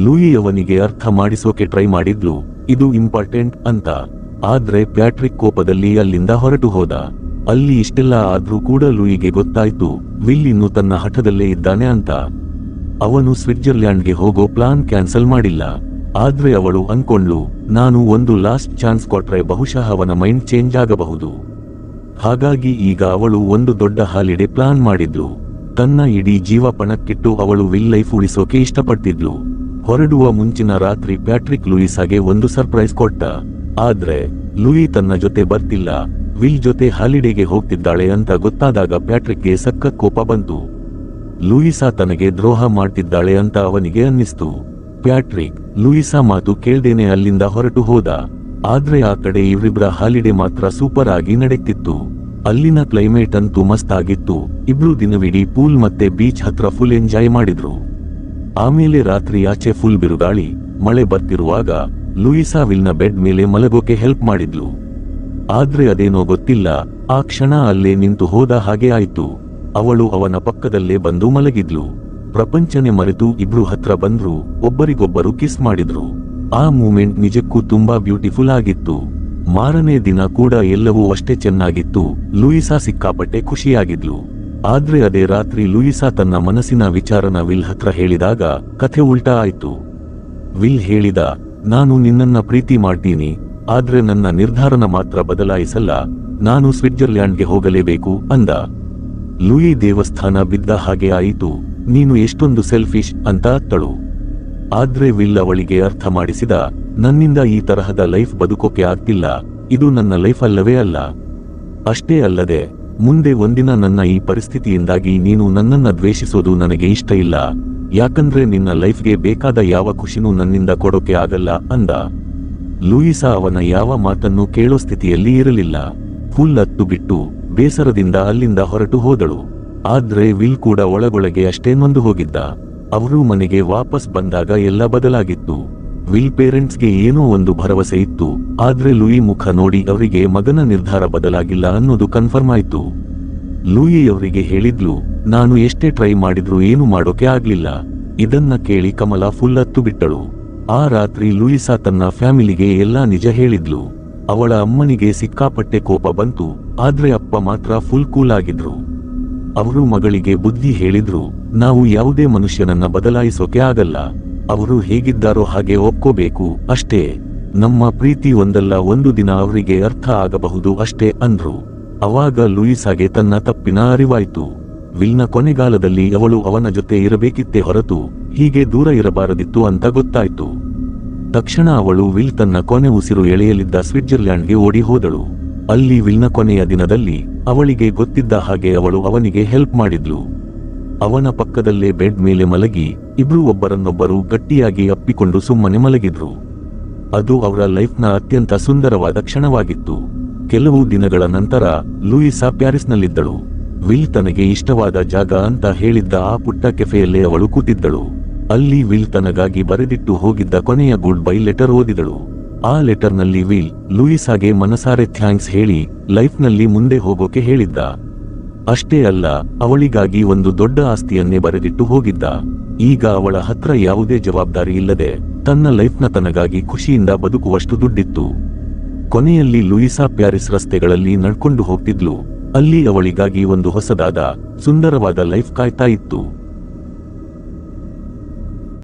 ಲೂಯಿ ಅವನಿಗೆ ಅರ್ಥ ಮಾಡಿಸೋಕೆ ಟ್ರೈ ಮಾಡಿದ್ಲು, ಇದು ಇಂಪಾರ್ಟೆಂಟ್ ಅಂತ. ಆದ್ರೆ ಪ್ಯಾಟ್ರಿಕ್ ಕೋಪದಲ್ಲಿ ಅಲ್ಲಿಂದ ಹೊರಟು ಹೋದ. ಅಲ್ಲಿ ಇಷ್ಟೆಲ್ಲ ಆದ್ರೂ ಕೂಡ ಲೂಯಿಗೆ ಗೊತ್ತಾಯ್ತು ವಿಲ್ ಇನ್ನು ತನ್ನ ಹಠದಲ್ಲೇ ಇದ್ದಾನೆ ಅಂತ. ಅವನು ಸ್ವಿಟ್ಜರ್ಲ್ಯಾಂಡ್ಗೆ ಹೋಗೋ ಪ್ಲಾನ್ ಕ್ಯಾನ್ಸಲ್ ಮಾಡಿಲ್ಲ. ಆದ್ರೆ ಅವಳು ಅನ್ಕೊಂಡ್ಲು, ನಾನು ಒಂದು ಲಾಸ್ಟ್ ಚಾನ್ಸ್ ಕೊಟ್ರೆ ಬಹುಶಃ ಅವನ ಮೈಂಡ್ ಚೇಂಜ್ ಆಗಬಹುದು. ಹಾಗಾಗಿ ಈಗ ಅವಳು ಒಂದು ದೊಡ್ಡ ಹಾಲಿಡೇ ಪ್ಲಾನ್ ಮಾಡಿದ್ಲು. ತನ್ನ ಇಡೀ ಜೀವ ಪಣಕ್ಕಿಟ್ಟು ಅವಳು ವಿಲ್ ಲೈಫ್ ಉಳಿಸೋಕೆ ಇಷ್ಟಪಡ್ತಿದ್ಲು. ಹೊರಡುವ ಮುಂಚಿನ ರಾತ್ರಿ ಪ್ಯಾಟ್ರಿಕ್ ಲೂಯಿಸಾಗೆ ಒಂದು ಸರ್ಪ್ರೈಸ್ ಕೊಟ್ಟ. ಆದ್ರೆ ಲೂಯಿ ತನ್ನ ಜೊತೆ ಬರ್ತಿಲ್ಲ, ವಿಲ್ ಜೊತೆ ಹಾಲಿಡೇಗೆ ಹೋಗ್ತಿದ್ದಾಳೆ ಅಂತ ಗೊತ್ತಾದಾಗ ಪ್ಯಾಟ್ರಿಕ್ಗೆ ಸಖತ್ ಕೋಪ ಬಂತು. ಲೂಯಿಸಾ ತನಗೆ ದ್ರೋಹ ಮಾಡ್ತಿದ್ದಾಳೆ ಅಂತ ಅವನಿಗೆ ಅನ್ನಿಸ್ತು. ಪ್ಯಾಟ್ರಿಕ್ ಲೂಯಿಸಾ ಮಾತು ಕೇಳ್ದೇನೆ ಅಲ್ಲಿಂದ ಹೊರಟು ಹೋದ. ಆದ್ರೆ ಆ ಕಡೆ ಇವರಿಬ್ಬರ ಹಾಲಿಡೇ ಮಾತ್ರ ಸೂಪರ್ ಆಗಿ ನಡೆಯುತ್ತಿತ್ತು. ಅಲ್ಲಿನ ಕ್ಲೈಮೇಟ್ ಅಂತೂ ಮಸ್ತ್ ಆಗಿತ್ತು. ಇಬ್ರು ದಿನವಿಡೀ ಪೂಲ್ ಮತ್ತೆ ಬೀಚ್ ಹತ್ರ ಫುಲ್ ಎಂಜಾಯ್ ಮಾಡಿದ್ರು. ಆಮೇಲೆ ರಾತ್ರಿ ಆಚೆ ಫುಲ್ ಬಿರುಗಾಳಿ, ಮಳೆ ಬರ್ತಿರುವಾಗ ಲೂಯಿಸಾ ವಿಲ್ನ ಬೆಡ್ ಮೇಲೆ ಮಲಗೋಕೆ ಹೆಲ್ಪ್ ಮಾಡಿದ್ಲು. ಆದ್ರೆ ಅದೇನೋ ಗೊತ್ತಿಲ್ಲ, ಆ ಕ್ಷಣ ಅಲ್ಲೇ ನಿಂತು ಹೋದ ಹಾಗೆ ಆಯ್ತು. ಅವಳು ಅವನ ಪಕ್ಕದಲ್ಲೇ ಬಂದು ಮಲಗಿದ್ಲು. ಪ್ರಪಂಚನೆ ಮರೆತು ಇಬ್ರು ಹತ್ರ ಬಂದ್ರು, ಒಬ್ಬರಿಗೊಬ್ಬರು ಕಿಸ್ ಮಾಡಿದ್ರು. ಆ ಮೂಮೆಂಟ್ ನಿಜಕ್ಕೂ ತುಂಬಾ ಬ್ಯೂಟಿಫುಲ್ ಆಗಿತ್ತು. ಮಾರನೇ ದಿನ ಕೂಡ ಎಲ್ಲವೂ ಅಷ್ಟೇ ಚೆನ್ನಾಗಿತ್ತು. ಲೂಯಿಸಾ ಸಿಕ್ಕಾಪಟ್ಟೆ ಖುಷಿಯಾಗಿದ್ಲು. ಆದ್ರೆ ಅದೇ ರಾತ್ರಿ ಲೂಯಿಸಾ ತನ್ನ ಮನಸ್ಸಿನ ವಿಚಾರನ ವಿಲ್ ಹತ್ರ ಹೇಳಿದಾಗ ಕಥೆ ಉಲ್ಟಾ ಆಯ್ತು. ವಿಲ್ ಹೇಳಿದ, ನಾನು ನಿನ್ನನ್ನ ಪ್ರೀತಿ ಮಾಡ್ತೀನಿ, ಆದ್ರೆ ನನ್ನ ನಿರ್ಧಾರನ ಮಾತ್ರ ಬದಲಾಯಿಸಲ್ಲ, ನಾನು ಸ್ವಿಟ್ಜರ್ಲ್ಯಾಂಡ್ಗೆ ಹೋಗಲೇಬೇಕು ಅಂದ. ಲೂಯಿ ದೇವಸ್ಥಾನ ಬಿದ್ದ ಹಾಗೆ ಆಯಿತು. ನೀನು ಎಷ್ಟೊಂದು ಸೆಲ್ಫಿಶ್ ಅಂತ ಅತ್ತಳು. ಆದ್ರೆ ವಿಲ್ ಅವಳಿಗೆ ಅರ್ಥ ಮಾಡಿಸಿದ, ನನ್ನಿಂದ ಈ ತರಹದ ಲೈಫ್ ಬದುಕೋಕೆ ಆಗ್ತಿಲ್ಲ, ಇದು ನನ್ನ ಲೈಫ್ ಅಲ್ಲವೇ ಅಲ್ಲ. ಅಷ್ಟೇ ಅಲ್ಲದೆ ಮುಂದೆ ಒಂದಿನ ನನ್ನ ಈ ಪರಿಸ್ಥಿತಿಯಿಂದಾಗಿ ನೀನು ನನ್ನನ್ನ ದ್ವೇಷಿಸೋದು ನನಗೆ ಇಷ್ಟ ಇಲ್ಲ, ಯಾಕಂದ್ರೆ ನಿನ್ನ ಲೈಫ್ಗೆ ಬೇಕಾದ ಯಾವ ಖುಷಿನೂ ನನ್ನಿಂದ ಕೊಡೋಕೆ ಆಗಲ್ಲ ಅಂದ. ಲೂಯಿಸಾ ಅವನ ಯಾವ ಮಾತನ್ನು ಕೇಳೋ ಸ್ಥಿತಿಯಲ್ಲಿ ಇರಲಿಲ್ಲ. ಫುಲ್ ಅತ್ತು ಬಿಟ್ಟು ಬೇಸರದಿಂದ ಅಲ್ಲಿಂದ ಹೊರಟು ಹೋದಳು. ಆದ್ರೆ ವಿಲ್ ಕೂಡ ಒಳಗೊಳಗೆ ಅಷ್ಟೇ ನೊಂದು ಹೋಗಿದ್ದ. ಅವರು ಮನೆಗೆ ವಾಪಸ್ ಬಂದಾಗ ಎಲ್ಲ ಬದಲಾಗಿತ್ತು. ವಿಲ್ ಪೇರೆಂಟ್ಸ್ಗೆ ಏನೋ ಒಂದು ಭರವಸೆ ಇತ್ತು, ಆದ್ರೆ ಲೂಯಿ ಮುಖ ನೋಡಿ ಅವರಿಗೆ ಮಗನ ನಿರ್ಧಾರ ಬದಲಾಗಿಲ್ಲ ಅನ್ನೋದು ಕನ್ಫರ್ಮ್ ಆಯ್ತು. ಲೂಯಿ ಅವರಿಗೆ ಹೇಳಿದ್ಲು, ನಾನು ಎಷ್ಟೇ ಟ್ರೈ ಮಾಡಿದ್ರೂ ಏನು ಮಾಡೋಕೆ ಆಗ್ಲಿಲ್ಲ. ಇದನ್ನ ಕೇಳಿ ಕಮಲಾ ಫುಲ್ ಅತ್ತು ಬಿಟ್ಟಳು. ಆ ರಾತ್ರಿ ಲೂಯಿಸಾ ತನ್ನ ಫ್ಯಾಮಿಲಿಗೆ ಎಲ್ಲಾ ನಿಜ ಹೇಳಿದ್ಲು. ಅವಳ ಅಮ್ಮನಿಗೆ ಸಿಕ್ಕಾಪಟ್ಟೆ ಕೋಪ ಬಂತು, ಆದ್ರೆ ಅಪ್ಪ ಮಾತ್ರ ಫುಲ್ ಕೂಲ್ ಆಗಿದ್ರು. ಅವರು ಮಗಳಿಗೆ ಬುದ್ಧಿ ಹೇಳಿದ್ರು, ನಾವು ಯಾವುದೇ ಮನುಷ್ಯನನ್ನ ಬದಲಾಯಿಸೋಕೆ ಆಗಲ್ಲ, ಅವರು ಹೇಗಿದ್ದಾರೋ ಹಾಗೆ ಒಪ್ಕೋಬೇಕು ಅಷ್ಟೇ. ನಮ್ಮ ಪ್ರೀತಿ ಒಂದಲ್ಲ ಒಂದು ದಿನ ಅವರಿಗೆ ಅರ್ಥ ಆಗಬಹುದು ಅಷ್ಟೇ ಅಂದ್ರು. ಅವಾಗ ಲೂಯಿಸಾಗೆ ತನ್ನ ತಪ್ಪಿನ ಅರಿವಾಯ್ತು. ವಿಲ್ನ ಕೊನೆಗಾಲದಲ್ಲಿ ಅವಳು ಅವನ ಜೊತೆ ಇರಬೇಕಿತ್ತೇ ಹೊರತು ಹೀಗೆ ದೂರ ಇರಬಾರದಿತ್ತು ಅಂತ ಗೊತ್ತಾಯ್ತು. ತಕ್ಷಣ ಅವಳು ವಿಲ್ ತನ್ನ ಕೊನೆ ಉಸಿರು ಎಳೆಯಲಿದ್ದ ಸ್ವಿಟ್ಜರ್ಲ್ಯಾಂಡ್ಗೆ ಓಡಿ ಹೋದಳು. ಅಲ್ಲಿ ವಿಲ್ನ ಕೊನೆಯ ದಿನದಲ್ಲಿ ಅವಳಿಗೆ ಗೊತ್ತಿದ್ದ ಹಾಗೆ ಅವಳು ಅವನಿಗೆ ಹೆಲ್ಪ್ ಮಾಡಿದ್ಲು. ಅವನ ಪಕ್ಕದಲ್ಲೇ ಬೆಡ್ ಮೇಲೆ ಮಲಗಿ ಇಬ್ರು ಒಬ್ಬರನ್ನೊಬ್ಬರು ಗಟ್ಟಿಯಾಗಿ ಅಪ್ಪಿಕೊಂಡು ಸುಮ್ಮನೆ ಮಲಗಿದ್ರು. ಅದು ಅವರ ಲೈಫ್ನ ಅತ್ಯಂತ ಸುಂದರವಾದ ಕ್ಷಣವಾಗಿತ್ತು. ಕೆಲವು ದಿನಗಳ ನಂತರ ಲೂಯಿಸಾ ಪ್ಯಾರಿಸ್ನಲ್ಲಿದ್ದಳು. ವಿಲ್ ತನಗೆ ಇಷ್ಟವಾದ ಜಾಗ ಅಂತ ಹೇಳಿದ್ದ ಆ ಪುಟ್ಟ ಕೆಫೆಯಲ್ಲೇ ಅವಳು ಕೂತಿದ್ದಳು. ಅಲ್ಲಿ ವಿಲ್ ತನಗಾಗಿ ಬರೆದಿಟ್ಟು ಹೋಗಿದ್ದ ಕೊನೆಯ ಗುಡ್ ಬೈ ಲೆಟರ್ ಓದಿದಳು. ಆ ಲೆಟರ್ನಲ್ಲಿ ವಿಲ್ ಲೂಯಿಸಾಗೆ ಮನಸಾರೆ ಥ್ಯಾಂಕ್ಸ್ ಹೇಳಿ ಲೈಫ್ನಲ್ಲಿ ಮುಂದೆ ಹೋಗೋಕೆ ಹೇಳಿದ್ದ. ಅಷ್ಟೇ ಅಲ್ಲ, ಅವಳಿಗಾಗಿ ಒಂದು ದೊಡ್ಡ ಆಸ್ತಿಯನ್ನೇ ಬರೆದಿಟ್ಟು ಹೋಗಿದ್ದ. ಈಗ ಅವಳ ಹತ್ರ ಯಾವುದೇ ಜವಾಬ್ದಾರಿ ಇಲ್ಲದೆ ತನ್ನ ಲೈಫ್ನ ತನಗಾಗಿ ಖುಷಿಯಿಂದ ಬದುಕುವಷ್ಟು ದುಡ್ಡಿತ್ತು. ಕೊನೆಯಲ್ಲಿ ಲೂಯಿಸಾ ಪ್ಯಾರಿಸ್ ರಸ್ತೆಗಳಲ್ಲಿ ನಡ್ಕೊಂಡು ಹೋಗ್ತಿದ್ಲು. ಅಲ್ಲಿ ಅವಳಿಗಾಗಿ ಒಂದು ಹೊಸದಾದ ಸುಂದರವಾದ ಲೈಫ್ ಕಾಯ್ತಾ ಇತ್ತು.